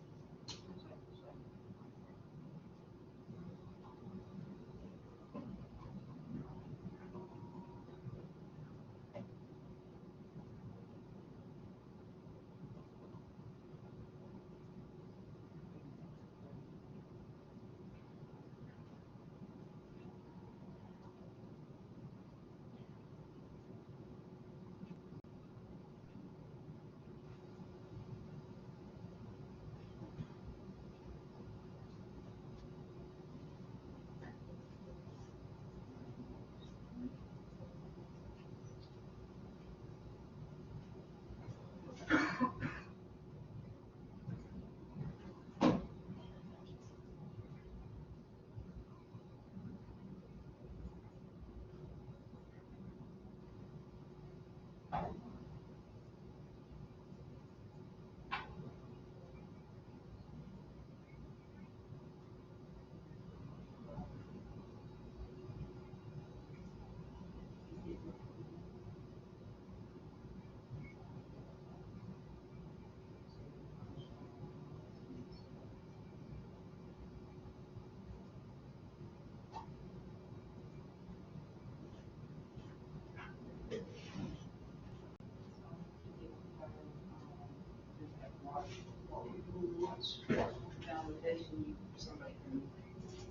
Validation, somebody can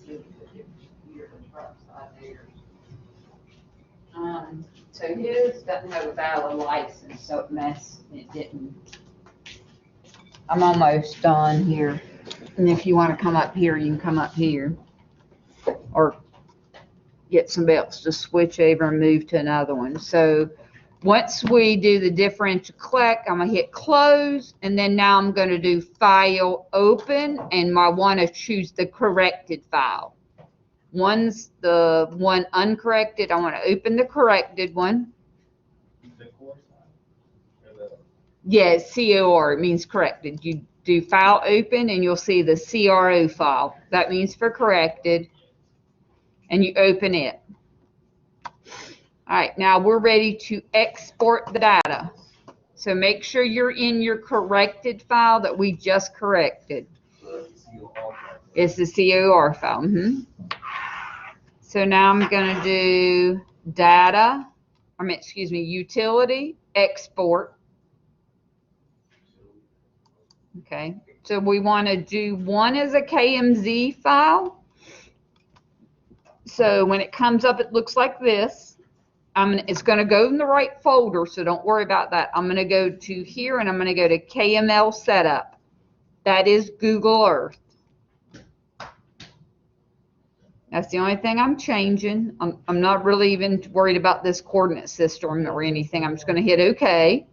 do it for different year and trucks out there. So his doesn't have a valid license, so it didn't. I'm almost done here. And if you want to come up here, you can come up here. Or get somebody else to switch over and move to another one. So once we do the differential collect, I'm gonna hit close, and then now I'm gonna do file open, and I wanna choose the corrected file. One's the one uncorrected, I wanna open the corrected one. The core side, or the, Yeah, COR, it means corrected. You do file open and you'll see the CRO file. That means for corrected. And you open it. All right, now we're ready to export the data. So make sure you're in your corrected file that we just corrected. It's the COR file. So now I'm going to do data, utility, export. Okay, so we want to do one as a KMZ file. So when it comes up, it looks like this. It's going to go in the right folder, so don't worry about that. I'm going to go to here, and I'm going to go to KML setup. That is Google Earth. That's the only thing I'm changing. I'm not really even worried about this coordinate system or anything. I'm just going to hit OK.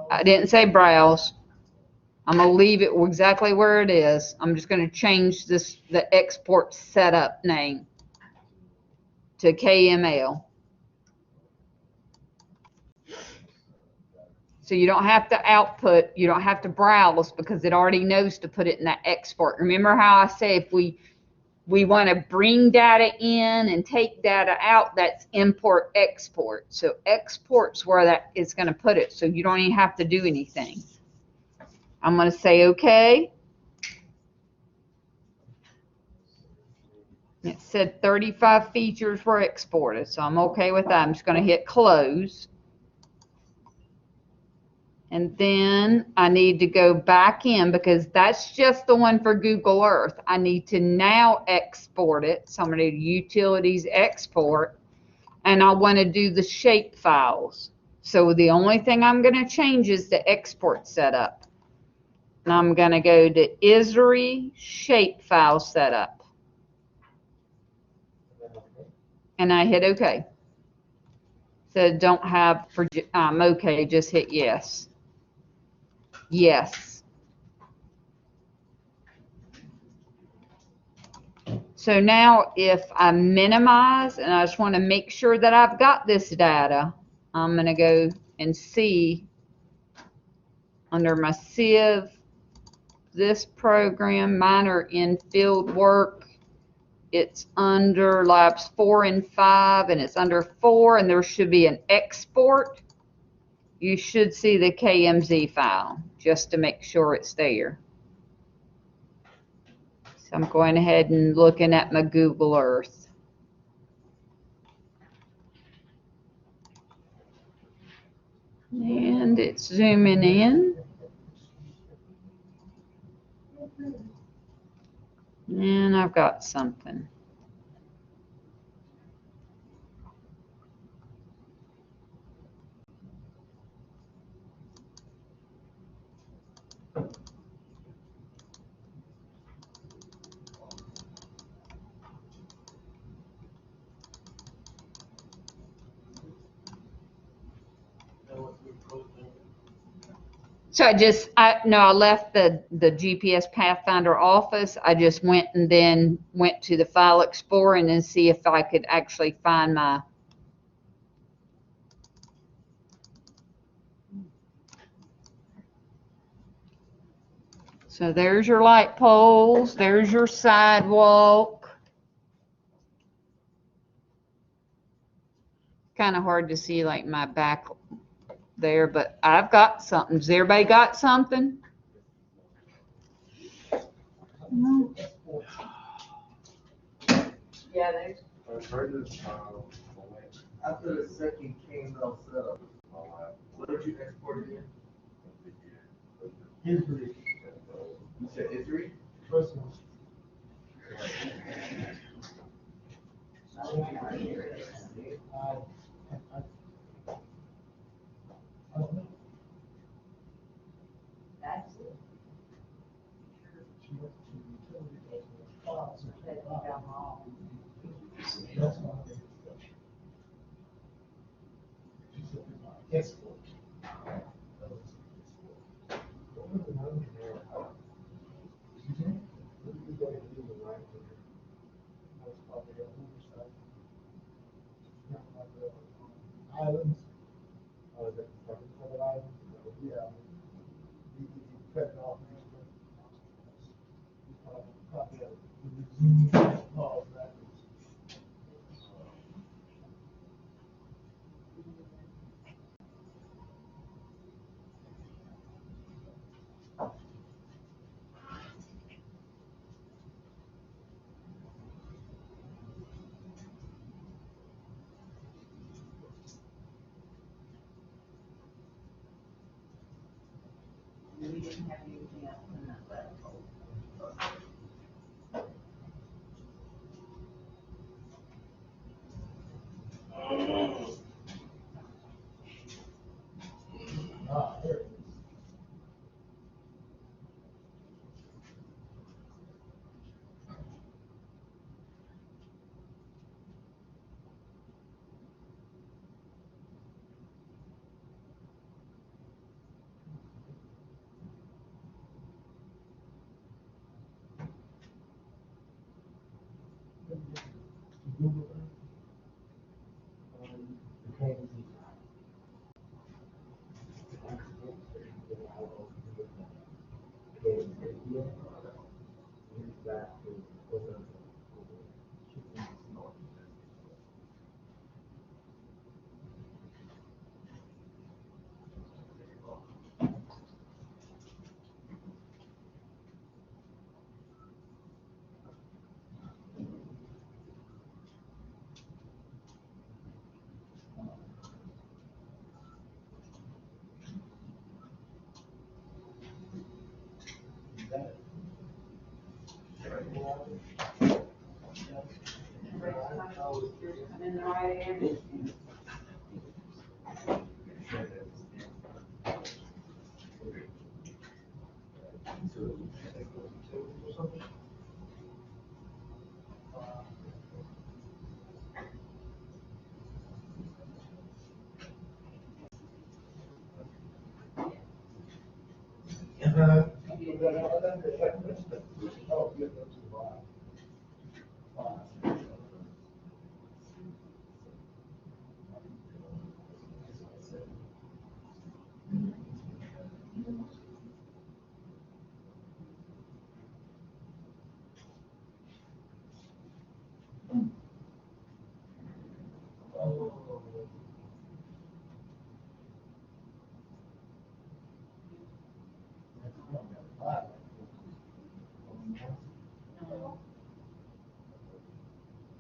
I didn't say browse. I'm going to leave it exactly where it is. I'm just going to change the export setup name to KML. So you don't have to output, you don't have to browse, because it already knows to put it in that export. Remember how I say if we want to bring data in and take data out, that's import export. So export's where that is going to put it, so you don't even have to do anything. I'm going to say OK. It said 35 features were exported, so I'm okay with that. I'm just going to hit close. And then I need to go back in because that's just the one for Google Earth. I need to now export it. So I'm going to utilities export, and I want to do the shape files. So the only thing I'm going to change is the export setup. And I'm going to go to Esri shapefile setup. And I hit OK. So don't have for OK, just hit yes. Yes. So now if I minimize and I just want to make sure that I've got this data, I'm going to go and see under my Civ, this program, mine are in field work. It's under labs 4 and 5, and it's under 4, and there should be an export. You should see the KMZ file just to make sure it's there. So I'm going ahead and looking at my Google Earth. And it's zooming in. And I've got something. So I left the GPS Pathfinder office. I just went and then went to the File Explorer and then see if I could actually find my. So there's your light poles. There's your sidewalk. Kind of hard to see like my back there, but I've got something. Has everybody got something? No. Yeah, there's. After the second KML setup, what did you export again? Israel. You said Israel? First one. That's it. That you got wrong. Export. Islands. Yeah. You cut it off. We didn't have anything else in that letter. There it is. Google In the right area.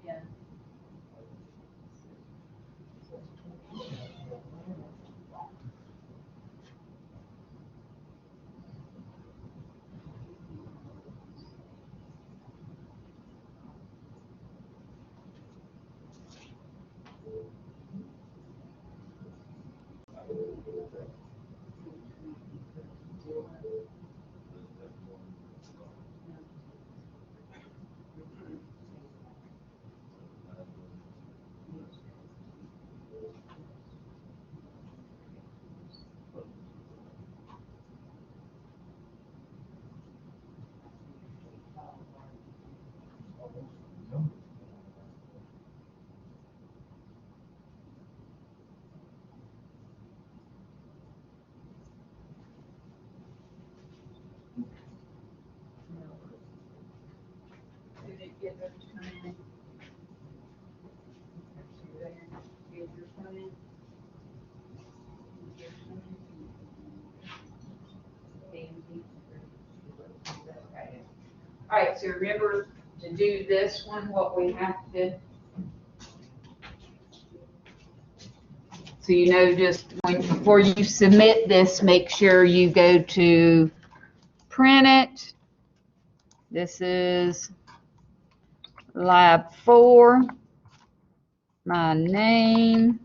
Yeah. Did it get those come in? Did yours come in? Okay. All right, so remember to do this one, what we have to. So you know, just before you submit this, make sure you go to print it. This is Lab 4, my name.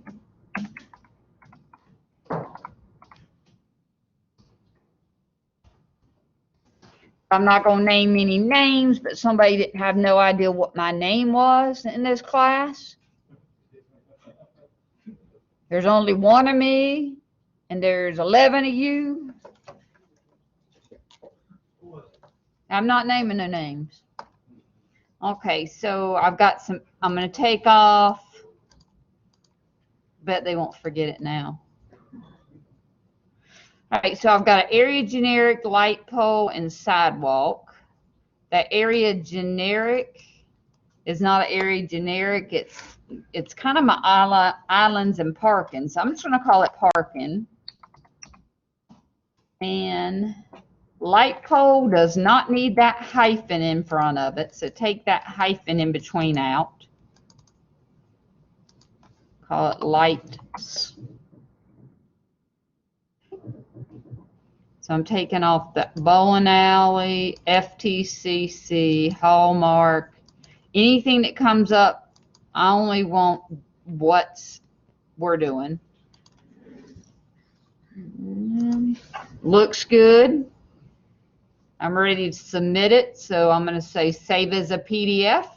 I'm not going to name any names, but somebody didn't have no idea what my name was in this class. There's only one of me, and there's 11 of you. I'm not naming no names. Okay, so I've got some, I'm going to take off. Bet they won't forget it now. All right, so I've got an area generic, light pole, and sidewalk. That area generic is not an area generic. It's kind of my islands and parking. So I'm just going to call it parking. And light pole does not need that hyphen in front of it. So take that hyphen in between out. Call it lights. So I'm taking off the bowling alley, FTCC, Hallmark, anything that comes up. I only want what we're doing. Looks good. I'm ready to submit it. So I'm going to say save as a PDF.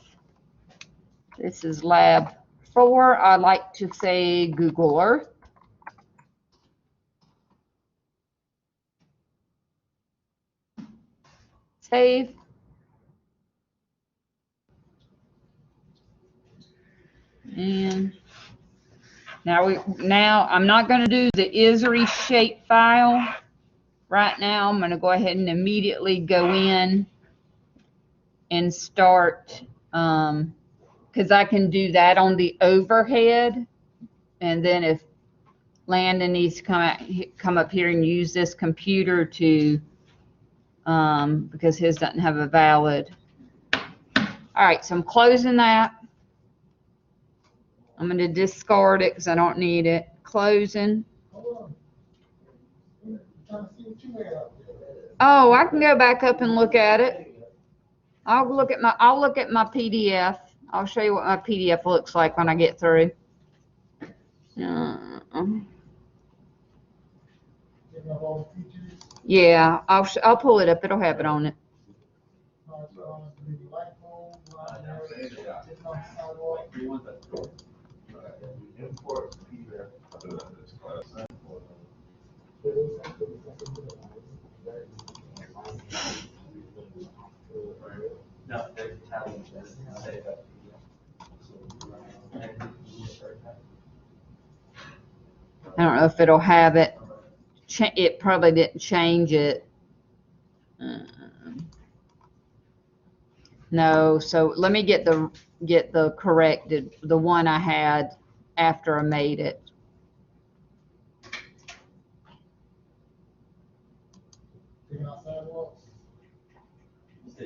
This is Lab 4. I like to say Google Earth. Save. And now I'm not going to do the ISRI shape file right now. I'm going to go ahead and immediately go in and start, because I can do that on the overhead. And then if Landon needs to come up here and use this computer to, because his doesn't have a valid. All right, so I'm closing that. I'm going to discard it because I don't need it. Closing. Oh, I can go back up and look at it. I'll look at my PDF. I'll show you what my PDF looks like when I get through. Yeah, I'll pull it up. It'll have it on it. Import PDF. No, they're Italian. I don't know if it'll have it. It probably didn't change it. No, so let me get the corrected, the one I had after I made it.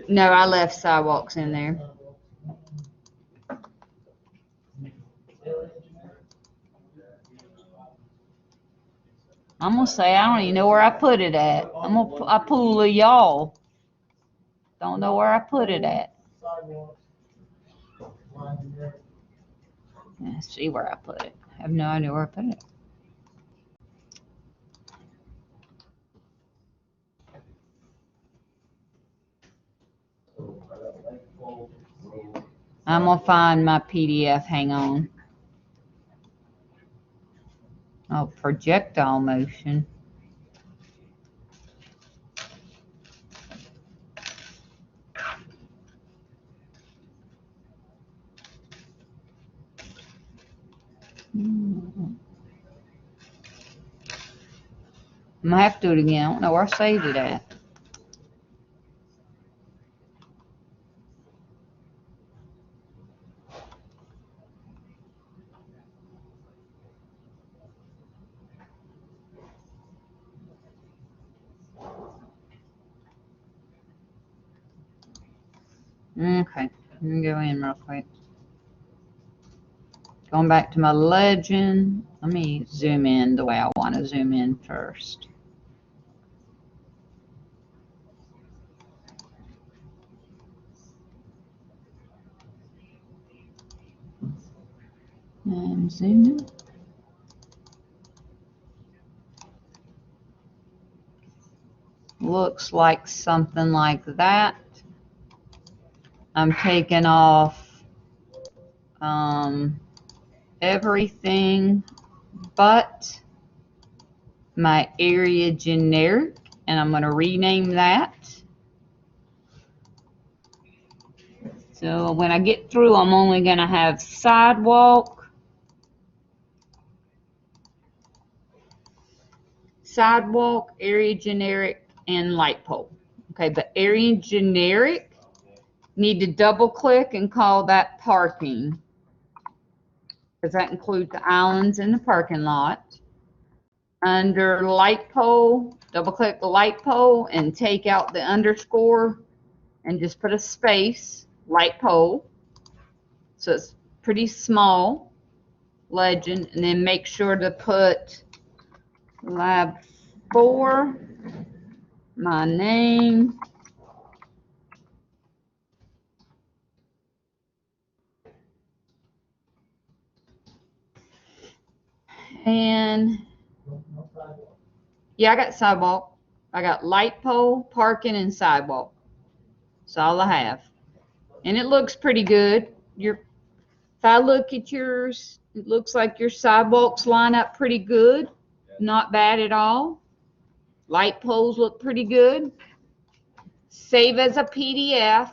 No, I left sidewalks in there. I'm gonna say I don't even know where I put it at. I pull a y'all. Don't know where I put it at. Let's see where I put it. I have no idea where I put it. I'm gonna find my PDF. Hang on. Oh, projectile motion. I'm gonna have to do it again. I don't know where I saved it at. Okay, let me go in real quick. Going back to my legend. Let me zoom in the way I want to zoom in first. And zoom in. Looks like something like that. I'm taking off everything but my area generic, and I'm going to rename that. So when I get through, I'm only going to have sidewalk, area generic, and light pole. Okay, but area generic, need to double click and call that parking, because that includes the islands in the parking lot. Under light pole, double click the light pole and take out the underscore and just put a space, light pole. So it's pretty small, legend, and then make sure to put lab 4, my name, and yeah, I got sidewalk. I got light pole, parking, and sidewalk. That's all I have. And it looks pretty good. If I look at yours, it looks like your sidewalks line up pretty good. Not bad at all. Light poles look pretty good. Save as a PDF.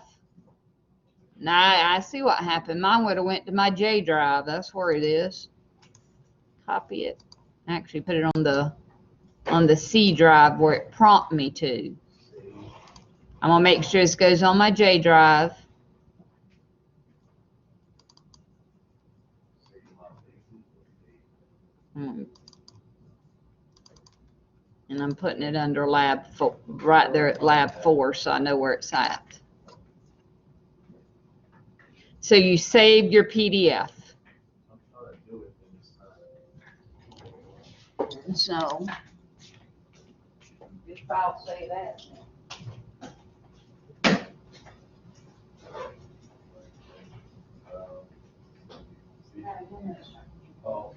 Now I see what happened. Mine would have went to my J drive. That's where it is. Copy it. Actually put it on the C drive where it prompted me to. I'm gonna make sure this goes on my J drive. And I'm putting it under lab 4, right there at lab 4, so I know where it's at. So you saved your PDF. So just file save that. Oh,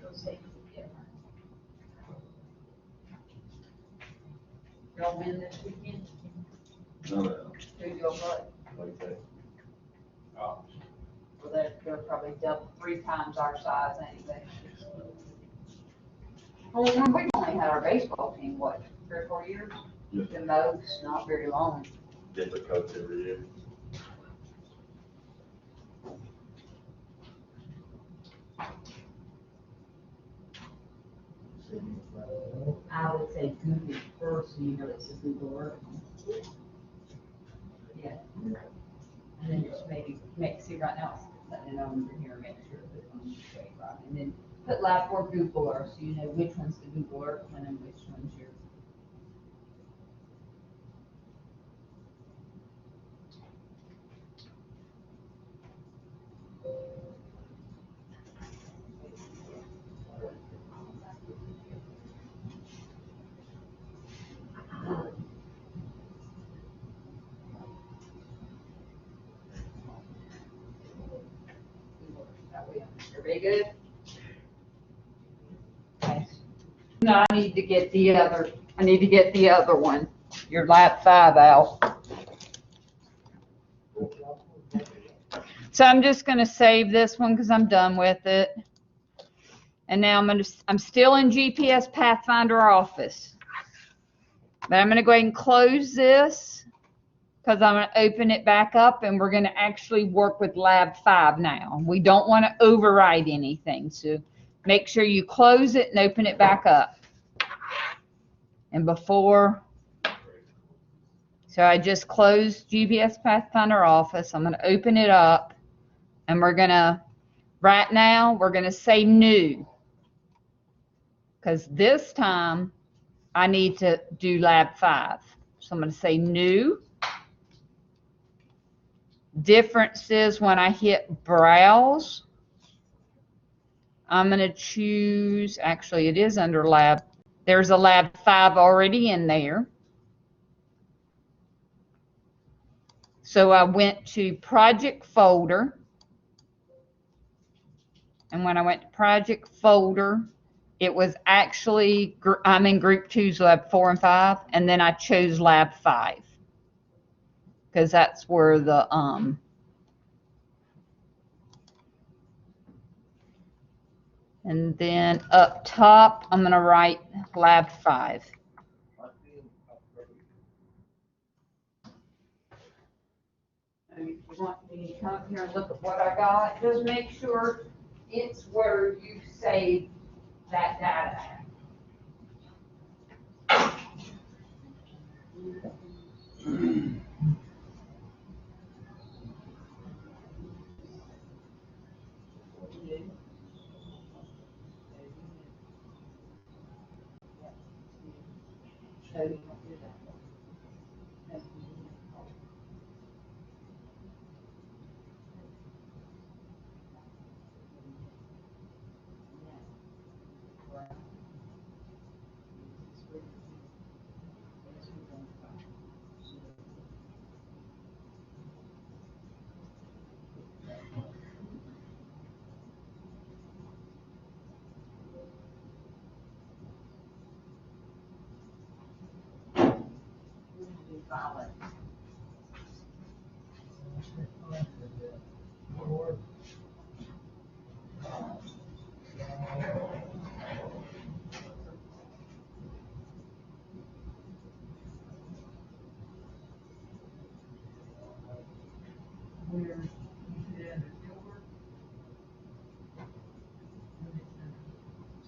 Y'all win this weekend? no, Who's your butt? like that. Oh, Well, they're probably double, 3 times our size anyway. Well, we've only had our baseball team, what, 3 or 4 years? Yeah. The most, not very long. Different coach every year. I would say Google first, so you know it's a Google Earth. Yeah. And then just maybe see right now, it's letting it on here, make sure that it's on the straight right. And then put lab for Google Earth, so you know which one's the Google Earth one and which one's your. Everybody good? Okay. No, I need to get the other one, your lap 5 out. So I'm just gonna save this one because I'm done with it. And now I'm still in GPS Pathfinder Office. But I'm gonna go ahead and close this because I'm gonna open it back up and we're gonna actually work with Lab 5 now. We don't want to override anything, so make sure you close it and open it back up. And so I just closed GPS Pathfinder Office. I'm gonna open it up and right now, we're gonna say new. Because this time, I need to do Lab 5. So I'm gonna say new. Differences when I hit browse. I'm going to choose, actually it is under lab. There's a lab 5 already in there. So I went to project folder. And when I went to project folder, it was actually, I'm in group 2's lab 4 and 5. And then I chose lab 5. Because that's where the, and then up top, I'm going to write lab 5. If you want me to come up here and look at what I got, just make sure it's where you save that data at. So you don't do that.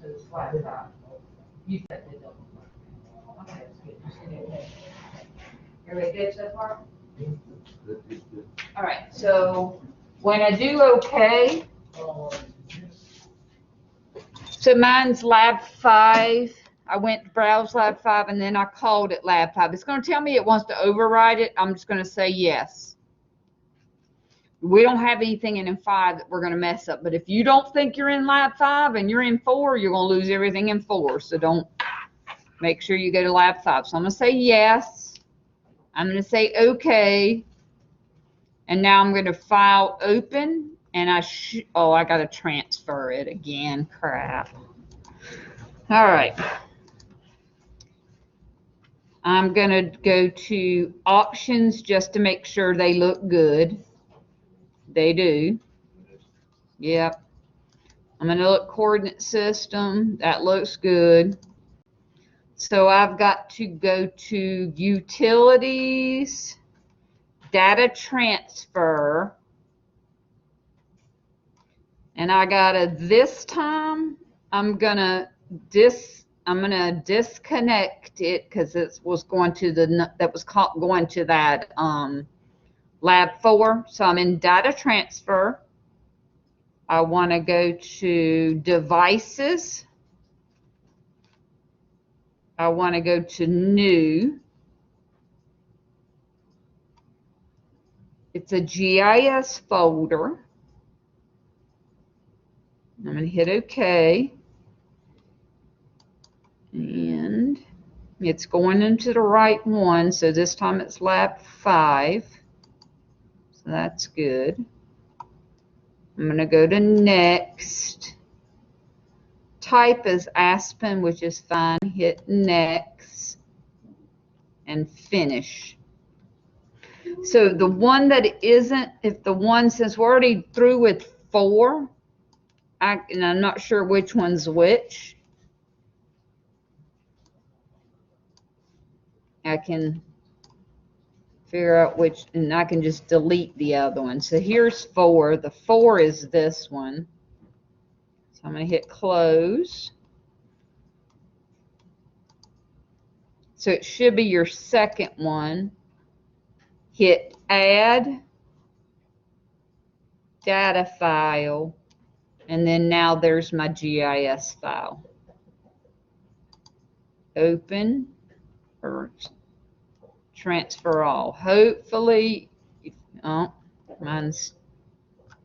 So it's flat top. You set the double. Okay, that's good. Just give it a minute. Everybody good so far? All right, so when I do okay, so mine's lab 5. I went to browse lab 5 and then I called it lab 5. It's going to tell me it wants to override it. I'm just going to say yes. We don't have anything in 5 that we're going to mess up. But if you don't think you're in lab 5 and you're in 4, you're going to lose everything in 4. So don't, make sure you go to lab 5. So I'm going to say yes. I'm going to say okay. And now I'm going to file open, and I got to transfer it again. Crap. All right. I'm going to go to options just to make sure they look good. They do. Yep. I'm going to look coordinate system. That looks good. So I've got to go to utilities, data transfer, and I gotta, this time I'm gonna disconnect it because it was going to going to that lab 4. So I'm in data transfer. I want to go to devices. I want to go to new. It's a GIS folder. I'm going to hit OK. And it's going into the right one. So this time it's lab 5. So that's good. I'm going to go to next. Type is Aspen, which is fine. Hit next and finish. So the one that isn't, since we're already through with 4, and I'm not sure which one's which, I can figure out which, and I can just delete the other one. So here's 4. The 4 is this one. So I'm going to hit close. So it should be your second one. Hit add data file, and then now there's my GIS file. Open or transfer all. Hopefully, oh, mine's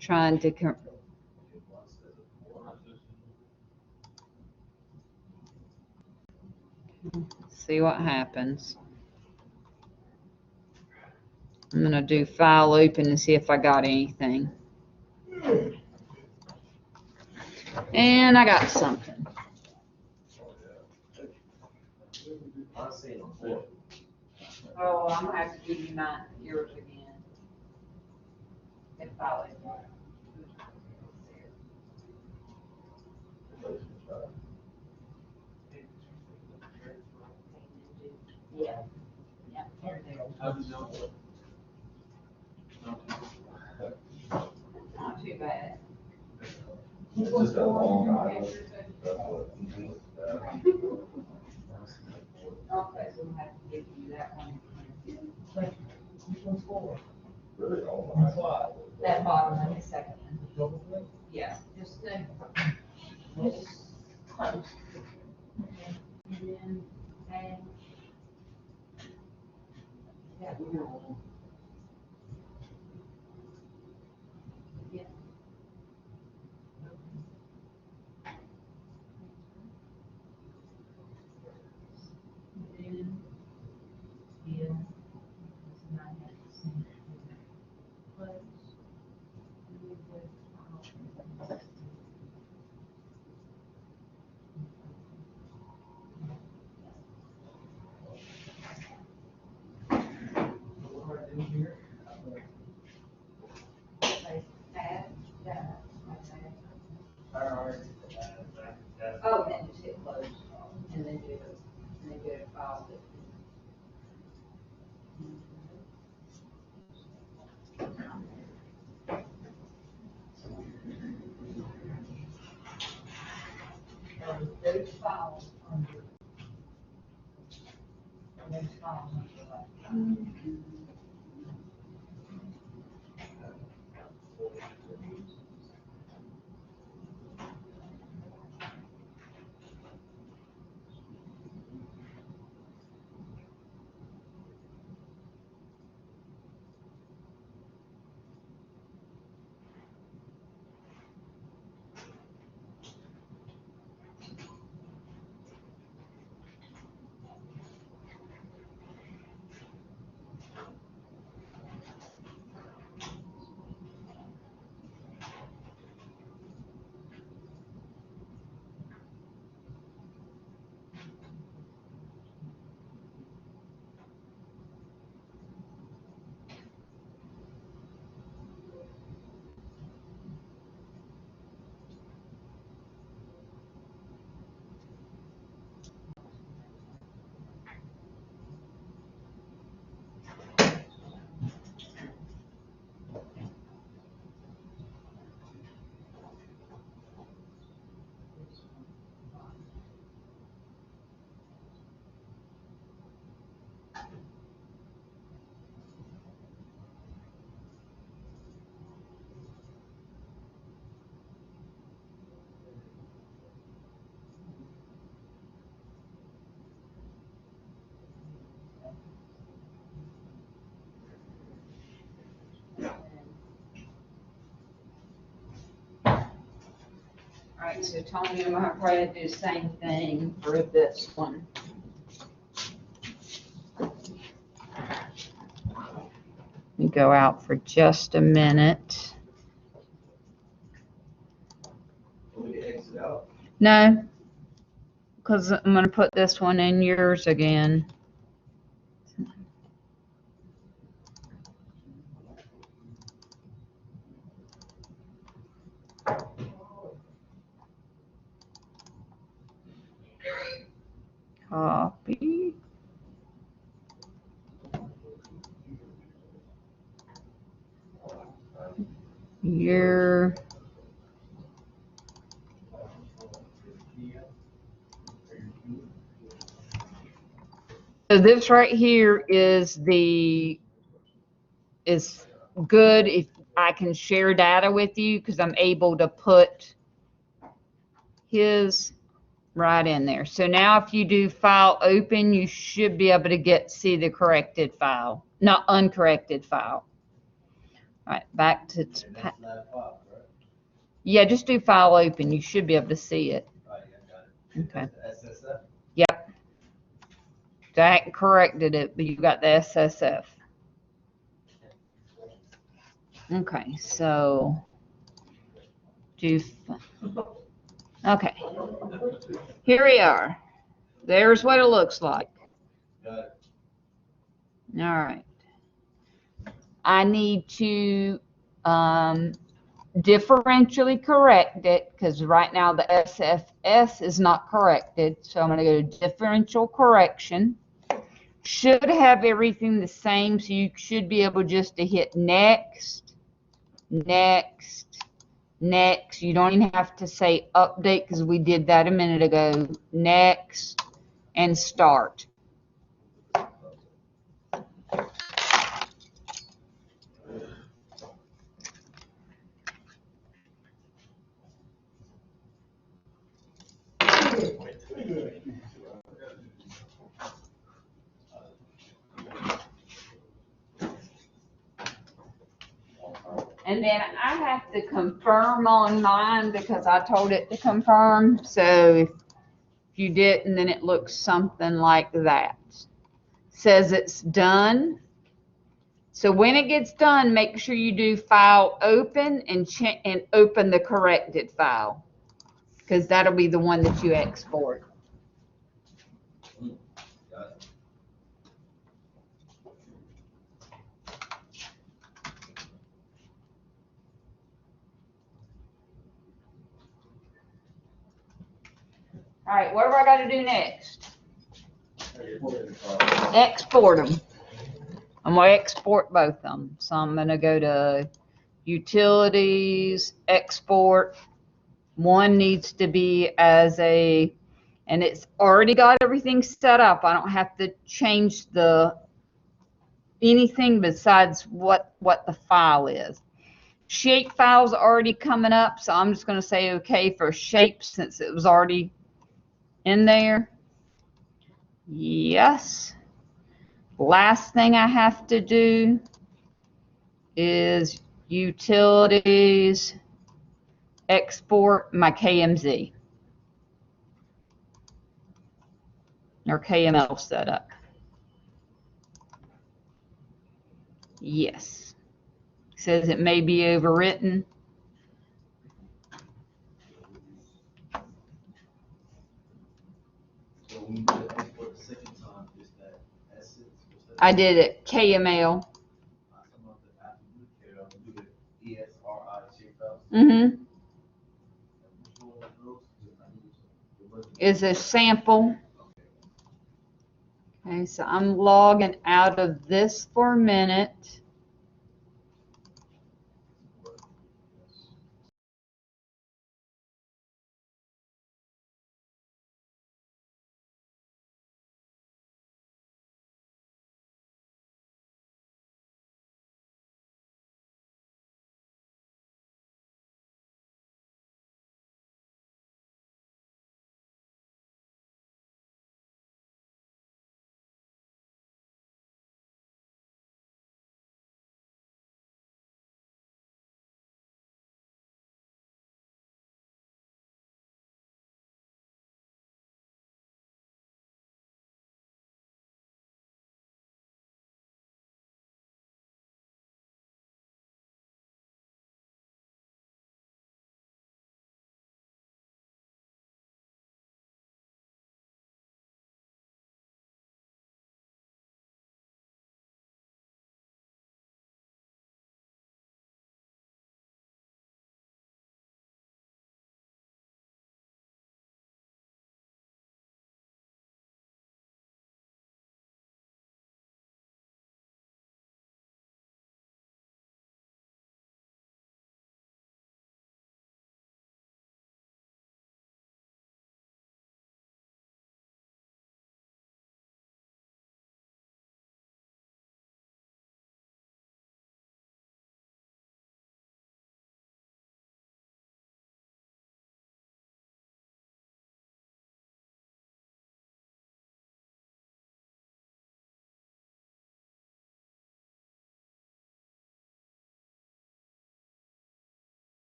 trying to see what happens. I'm going to do file open and see if I got anything. And I got something. Oh, I'm going to have to give you yours again. And file it. Yeah. Not too bad. It's just a long island. That's what. Okay, so we'll have to give you that one. Really all island. That bottom one, the second one. Yeah, just close. And then add. Yeah. Yeah. Then, yeah. Oh, then just hit close and then go to file. Those files under. Those files under. Alright, so Tony, I'm gonna try to do the same thing for this one. Let me go out for just a minute. We can exit out. No, because I'm gonna put this one in yours again. Copy. Your. So this right here is good if I can share data with you because I'm able to put his right in there. So now if you do file open, you should be able to see the corrected file, not uncorrected file. All right, back to, And that's lab 5, right? yeah, just do file open. You should be able to see it. Right, I got it. Okay. That's the SSF. Yep. So I hadn't corrected it, but you've got the SSF. Okay, so okay. Here we are. There's what it looks like. Got it. All right. I need to differentially correct it because right now the SFS is not corrected. So I'm going to go to differential correction. Should have everything the same, so you should be able just to hit next, next, next. You don't even have to say update because we did that a minute ago. Next and start. And then I have to confirm on mine because I told it to confirm. So if you didn't, then it looks something like that. Says it's done. So when it gets done, make sure you do file open and open the corrected file because that'll be the one that you export. Got it. All right, what do I got to do next? Export. Export them. I'm going to export both of them. So I'm going to go to utilities, export. One needs to be as and it's already got everything set up. I don't have to change anything besides what the file is. Shape file's already coming up, so I'm just going to say okay for shape since it was already in there. Yes. Last thing I have to do is utilities, export my KMZ or KML setup. Yes. Says it may be overwritten. So when you do the export the second time, is that essence? I did it KML. Some of the attribute care, do the ESRI shape files. Mm-hmm. Which one of those? I need to- Is a sample. Okay, so I'm logging out of this for a minute.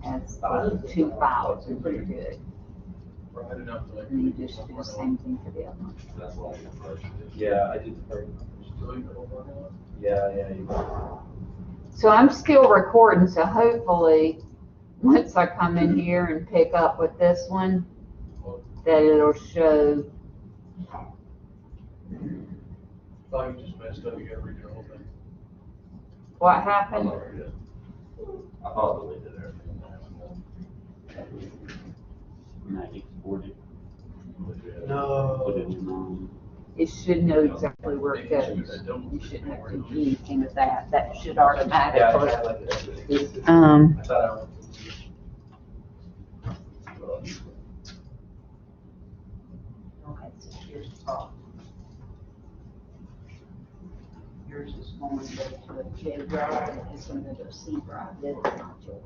As two files, are pretty good. Write it up like. And you just do the same thing for the other one. That's what I did first. Yeah, I did the first. Delete the whole parking lot? Yeah, you. So I'm still recording, so hopefully, once I come in here and pick up with this one, that it'll show. Thought you just messed up, you gotta read your whole thing. What I'm happened? not ready yet. I thought I deleted everything. No. It should know exactly where it goes. You shouldn't have to do anything with that. That should automatically. Yeah, I like it. Um, I thought I was. okay, so here's the problem. Yours is going to go to a J drive, and it's going to go to a C drive. That is not yours.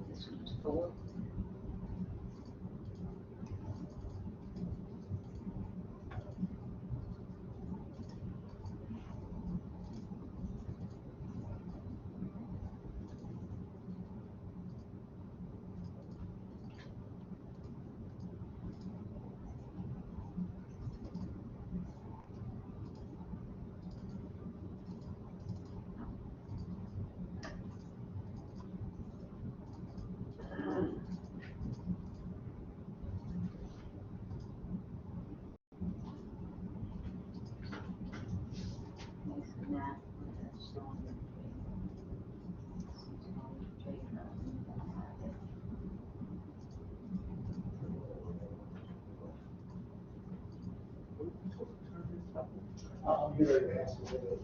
This one's 4.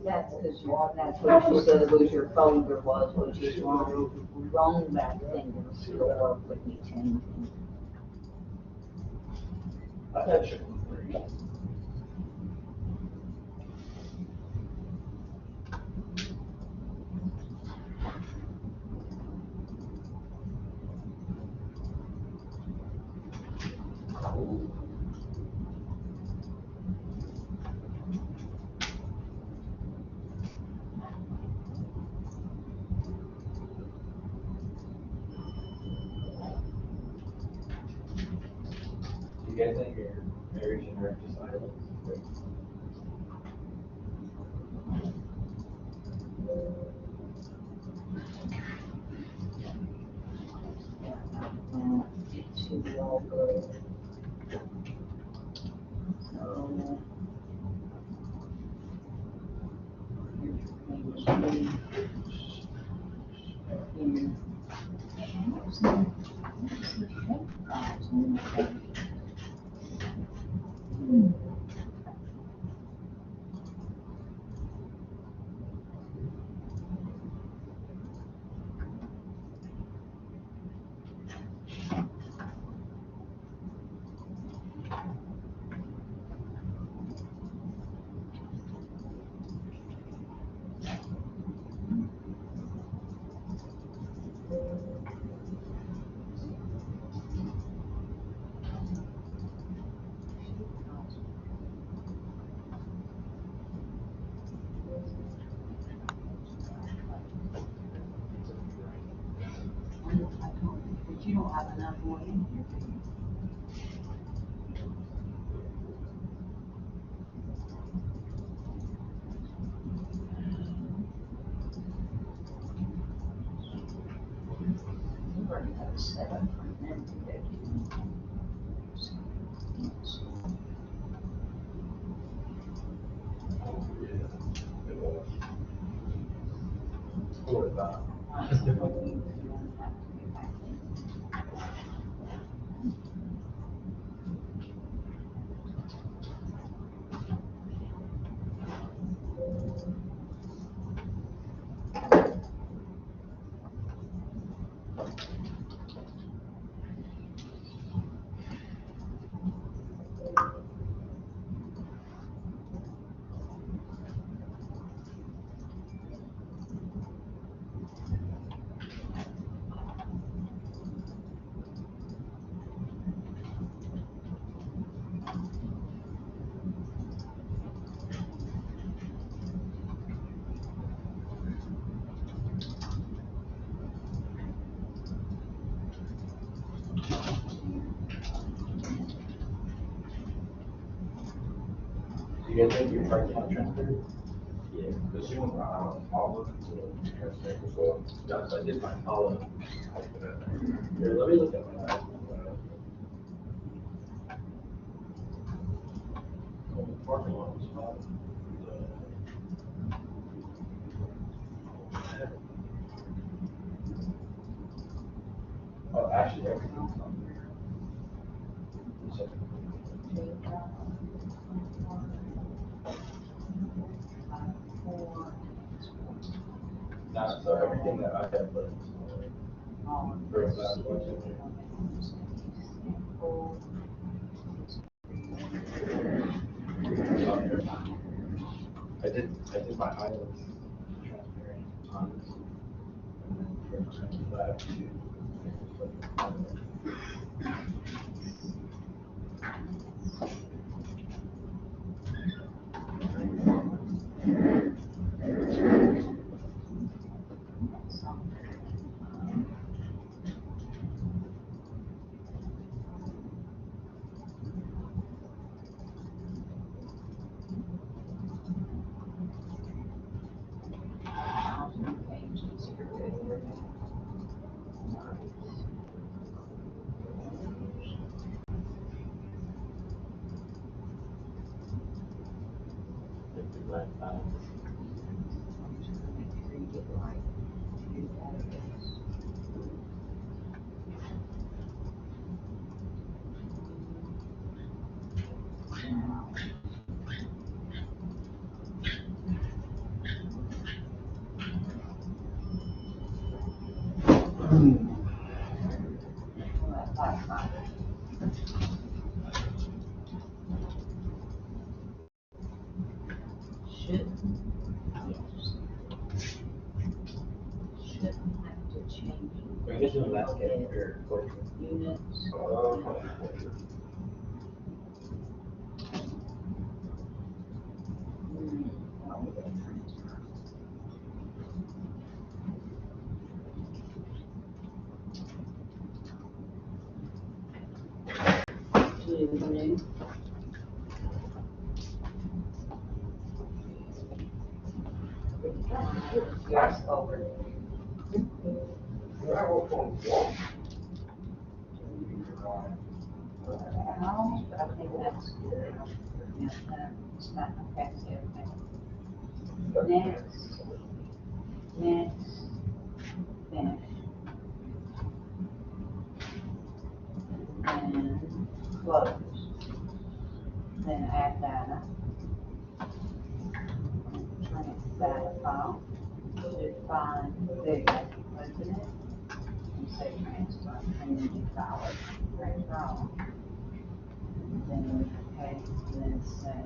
That's because that's what you said was your folder was, which is wrong. Wrong back then, it'll still work with me changing. You guys think your marriage and marriage is silence? It should be all good. So. Here's your page. But you don't have enough more in here. You've already got a setup for them to go to. You guys think you're trying to transfer? Yeah, because she went all of it to transfer before. Yes, I did mine, I'll, here, let me look at my. Parking lot was fine. Oh, actually, everything's on there. So everything that I have, but. For that I did my items transparent on this. And then for that, Should, yes. Shouldn't have to change. I guess in last game, or. Units. New. Yes, over. But I think that's good. Yeah, it's not affects everything. Next, finish. And close. Then add data. Turn it data file. Should find there, open it. And say transfer, and then you file it, transfer all. And then, okay, and then say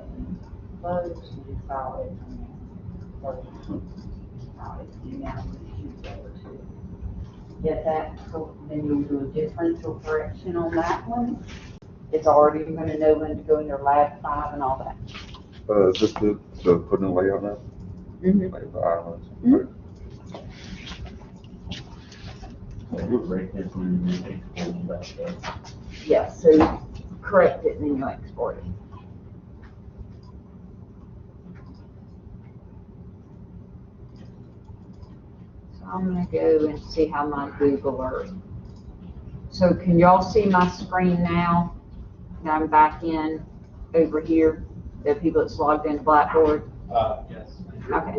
close, you file it, and then close. File it, and now you go to get that, then you'll do a differential correction on that one. It's already gonna know when to go in your lab 5 and all that. Is this the put in layout now? Mm-hmm. Like the islands? Mhm. You're right there, so you take back there. Yeah, so correct it and then you export it. So I'm gonna go and see how my Google Earth. So can y'all see my screen now? That I'm back in over here, the people that's logged into Blackboard? Yes. Okay.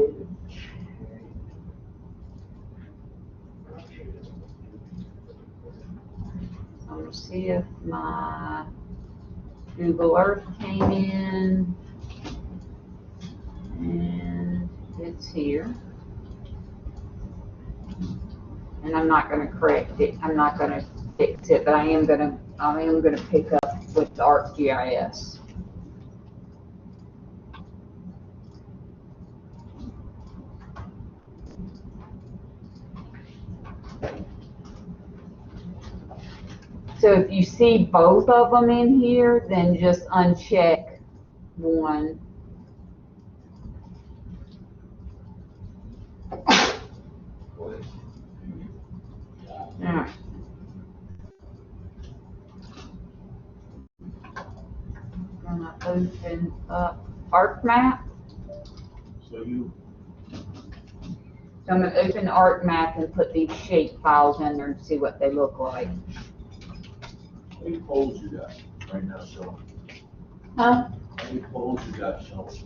I'm gonna see if my Google Earth came in. And it's here. And I'm not gonna correct it, I'm not gonna fix it, but I am gonna pick up with the ArcGIS. So if you see both of them in here, then just uncheck one. Alright. Gonna open up Arc map. So you, So I'm gonna open Arc map and put these shape files in there to see what they look like. how many poles you got right now showing? Huh? How many poles you got showing?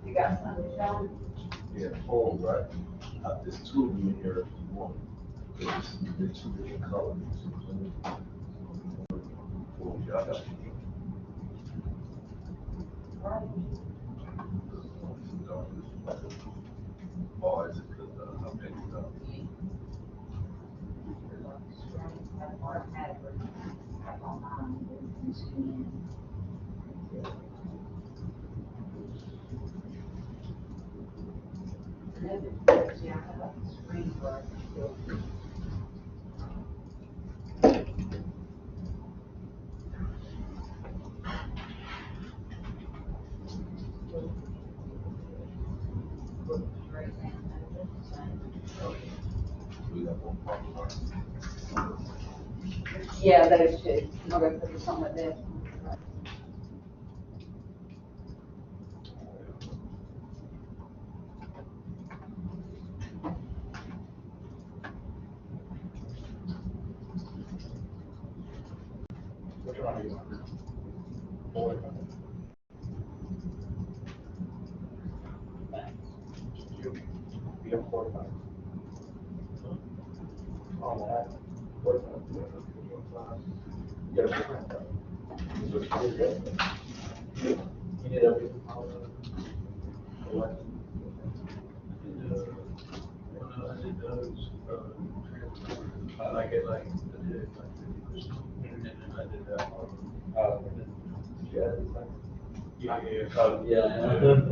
You got some showing? Yeah, poles, right? There's two of them in here, one. They're two different colors. Poles, yeah, I got you. Oh, is it because, how big is that? We got one problem. Yeah, those two. I'm gonna put this on the desk. Which one are you on? Boy. You have 45. On that, 45. You got a different. So it's pretty good. You need everything. What? I did those, I like it like, I did it like 50%. And then I did that one. Yeah. Yeah.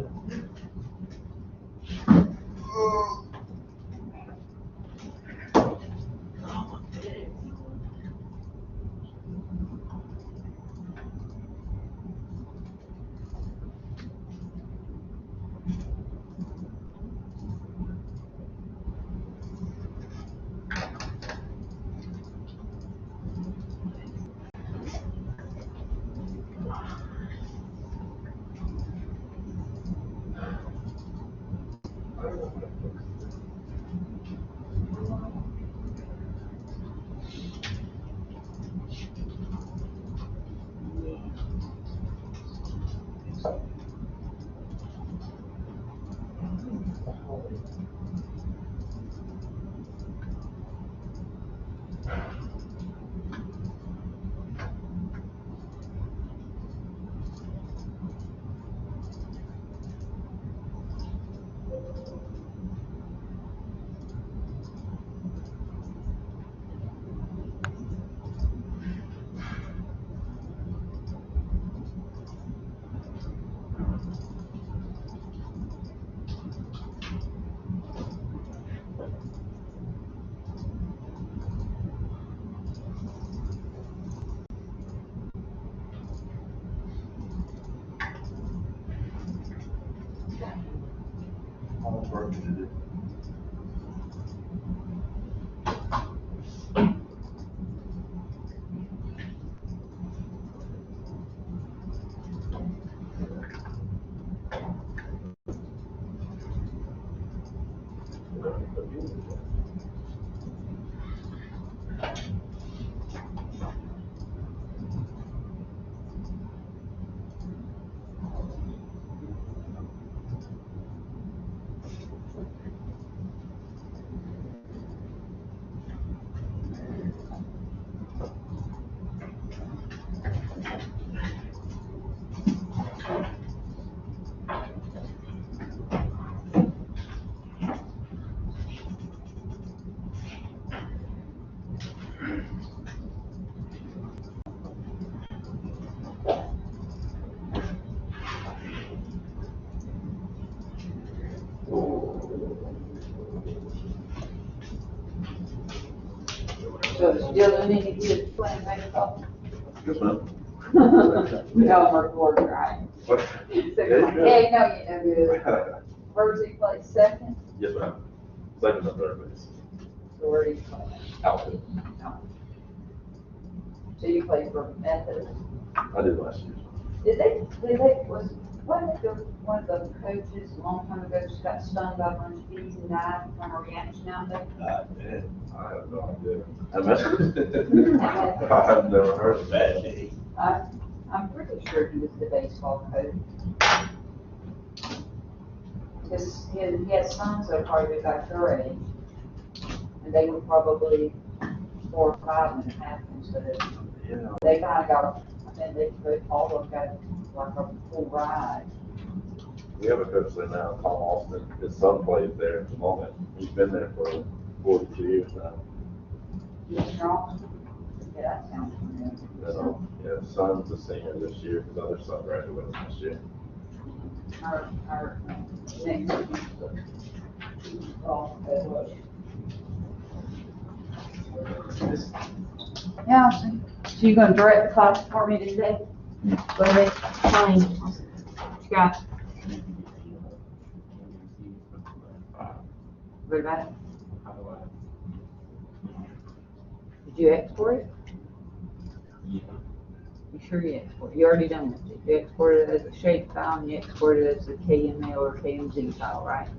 How much work did you do? So still doing any good playing baseball? Yes, ma'am. No, I'm recording, right? What? So, Yeah, you good. yeah, no, you know good. Rosie plays second, Yes, ma'am. Second and third base. so where do you play? Outfield. No. So you play for Methodist? I did last year. Wasn't there one of the coaches a long time ago just got stung by a bunch of bees and died from reaction out there? I have no idea. I have never heard of that. I'm pretty sure he was the baseball coach. Because he had sons that were probably about your age, and they were probably 4 or 5 when it happened, so that Yeah. they kind of got, and they all of them got like a full ride. We have a coach there now, Tom Austin. His son plays there at the moment. He's been there for 42 years now. He's strong. Yeah, that sounds familiar. Yeah, his son's a senior this year. His other son graduated last year. Our next golf coach. Yeah, so you gonna direct the class for me today? Go ahead, fine. What you got? What about it? Did you export it? Yeah. You sure you export it? You already done it. You exported it as a shape file and you exported it as a KML or KMZ file, right?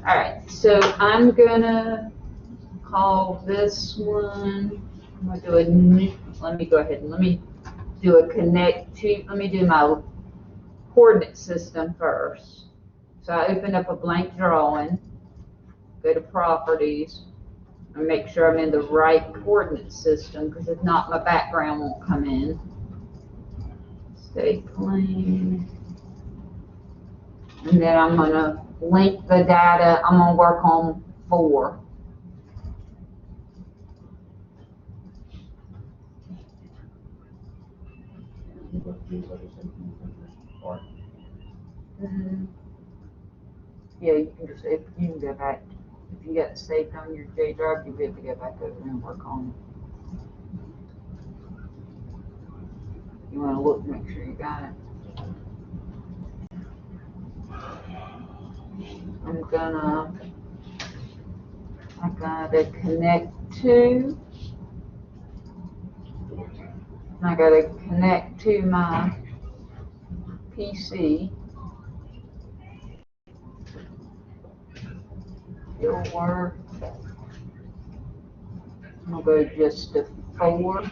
All right, so I'm gonna call this one, I'm gonna do a new, let me go ahead and let me do a connect to, let me do my coordinate system first. So I open up a blank drawing, go to properties, and make sure I'm in the right coordinate system, because if not, my background won't come in. Stay clean. And then I'm gonna link the data, I'm gonna work on 4. Yeah, you can just, if you can go back, if you got it saved on your J drive, you'll be able to go back over and work on it. You wanna look, make sure you got it. I gotta connect to, I gotta connect to my PC. It'll work. I'm gonna go just to 4.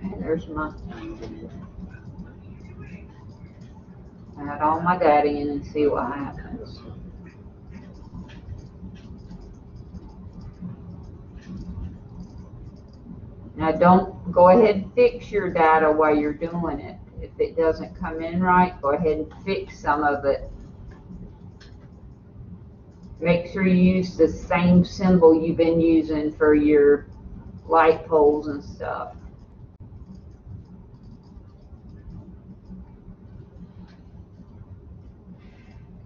And there's my, add all my data in and see what happens. Now don't go ahead and fix your data while you're doing it. If it doesn't come in right, go ahead and fix some of it. Make sure you use the same symbol you've been using for your light poles and stuff.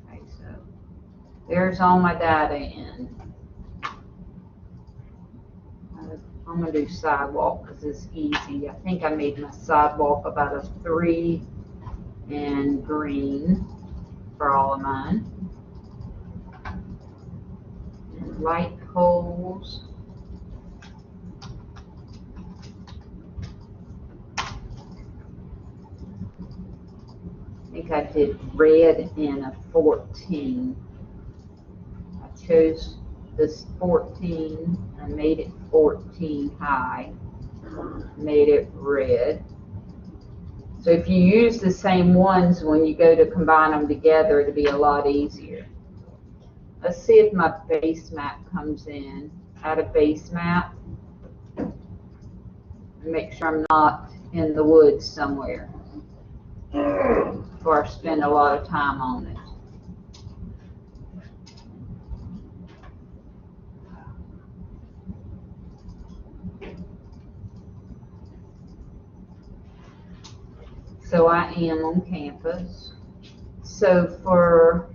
Okay, so there's all my data in. I'm gonna do sidewalk because it's easy. I think I made my sidewalk about a 3 and green for all of mine. And light poles. I think I did red in a 14. I chose this 14 and made it 14 high, made it red. So if you use the same ones when you go to combine them together, it'll be a lot easier. Let's see if my base map comes in. Add a base map. Make sure I'm not in the woods somewhere before I spend a lot of time on it. So I am on campus. So for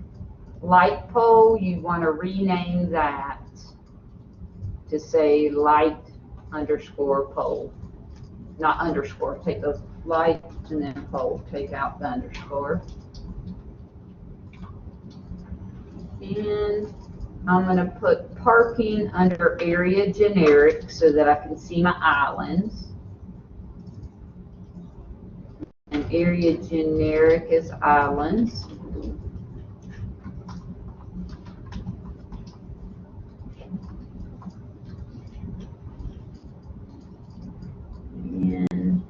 light pole, you want to rename that to say light underscore pole. Not underscore, take those lights and then pole, take out the underscore. And I'm gonna put parking under area generic so that I can see my islands. And area generic is islands. And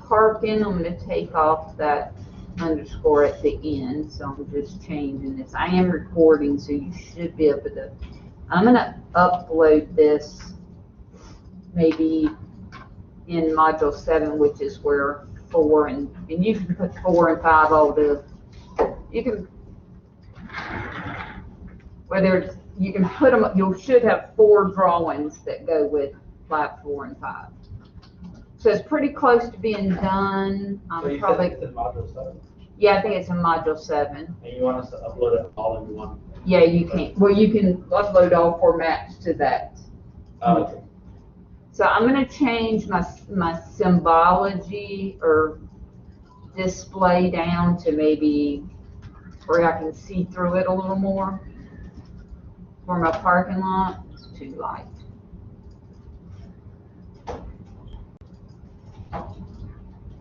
parking, I'm gonna take off that underscore at the end, so I'm just changing this. I am recording, so you should be able to, I'm gonna upload this maybe in module 7, which is where 4 and you can put 4 and 5 all the, you can, whether it's, you can put them, you should have 4 drawings that go with lab 4 and 5. So it's pretty close to being done. So you Probably, said it's in module 7, yeah, I think it's in module 7. and you want us to upload it all in one? Yeah, you can, well, you can upload all 4 maps to that. Okay. So I'm gonna change my symbology or display down to maybe where I can see through it a little more. For my parking lot, it's too light.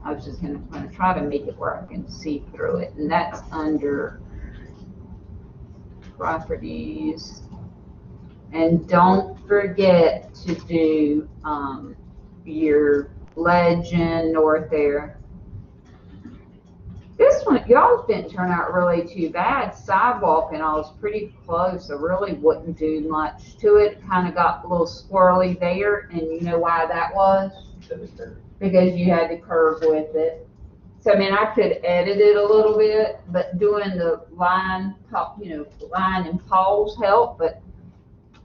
I was just gonna try to make it where I can see through it, and that's under properties. And don't forget to do your legend north there. This one, y'all didn't turn out really too bad. Sidewalk and all was pretty close. I really wouldn't do much to it. Kind of got a little squirrely there, and you know why that was? Because you had to curve with it. So I mean, I could edit it a little bit, but doing the line, line and pause help. But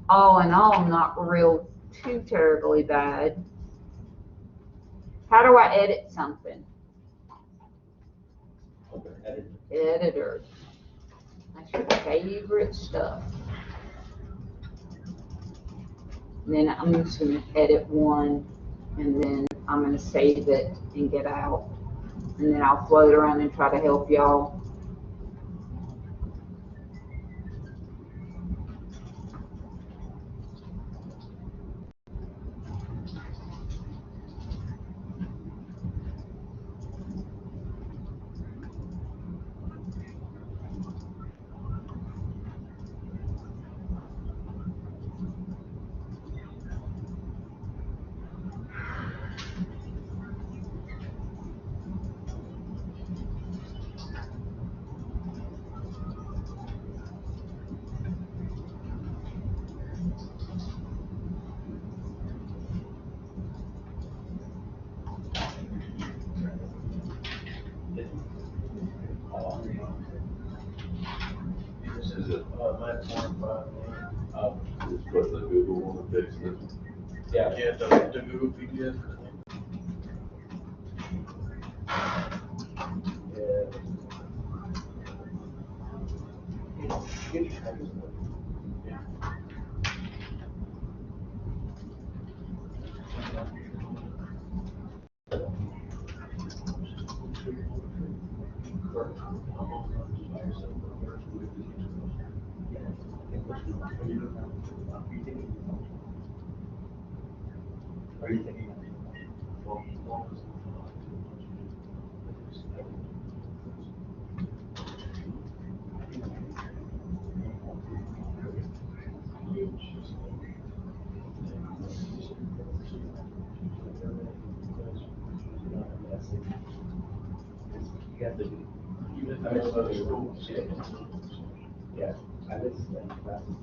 all in all, not real too terribly bad. How do I edit something? Editor. That's your favorite stuff. And then I'm just going to edit one, and then I'm going to save it and get out. And then I'll float around and try to help y'all. Is it, Map 4 and 5, it's what the Google one to fix this? Yeah. yeah, the Google PDF. Are you thinking you have to do? Even if it's other schools. Yeah, I just classes.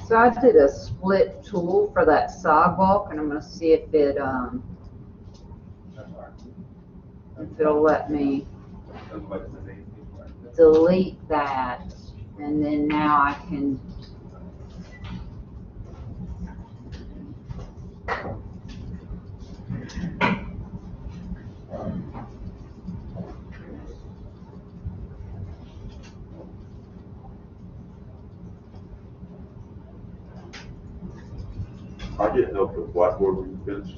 So I did a split tool for that sidewalk, and I'm gonna see if it'll let me delete that, and then now I can. I get help with Blackboard when you finish.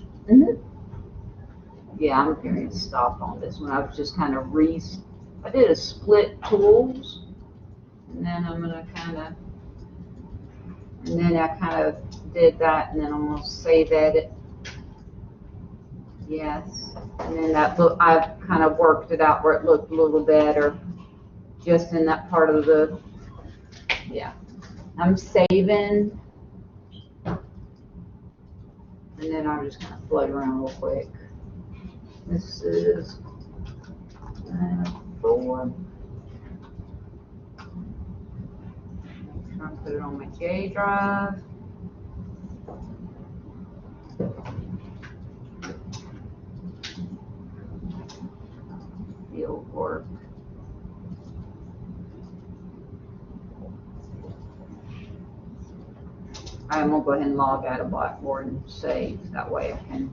Yeah, I'm going to stop on this one. I was just kind of I did a split tools, and then I'm gonna and then I kind of did that, and then I'm gonna save edit. Yes, and then I've kind of worked it out where it looked a little better, just in that part of yeah. I'm saving, and then I'm just gonna float around real quick. This is 4. Try and put it on my J drive. Field work. I'm gonna go ahead and log out of Blackboard and save. That way I can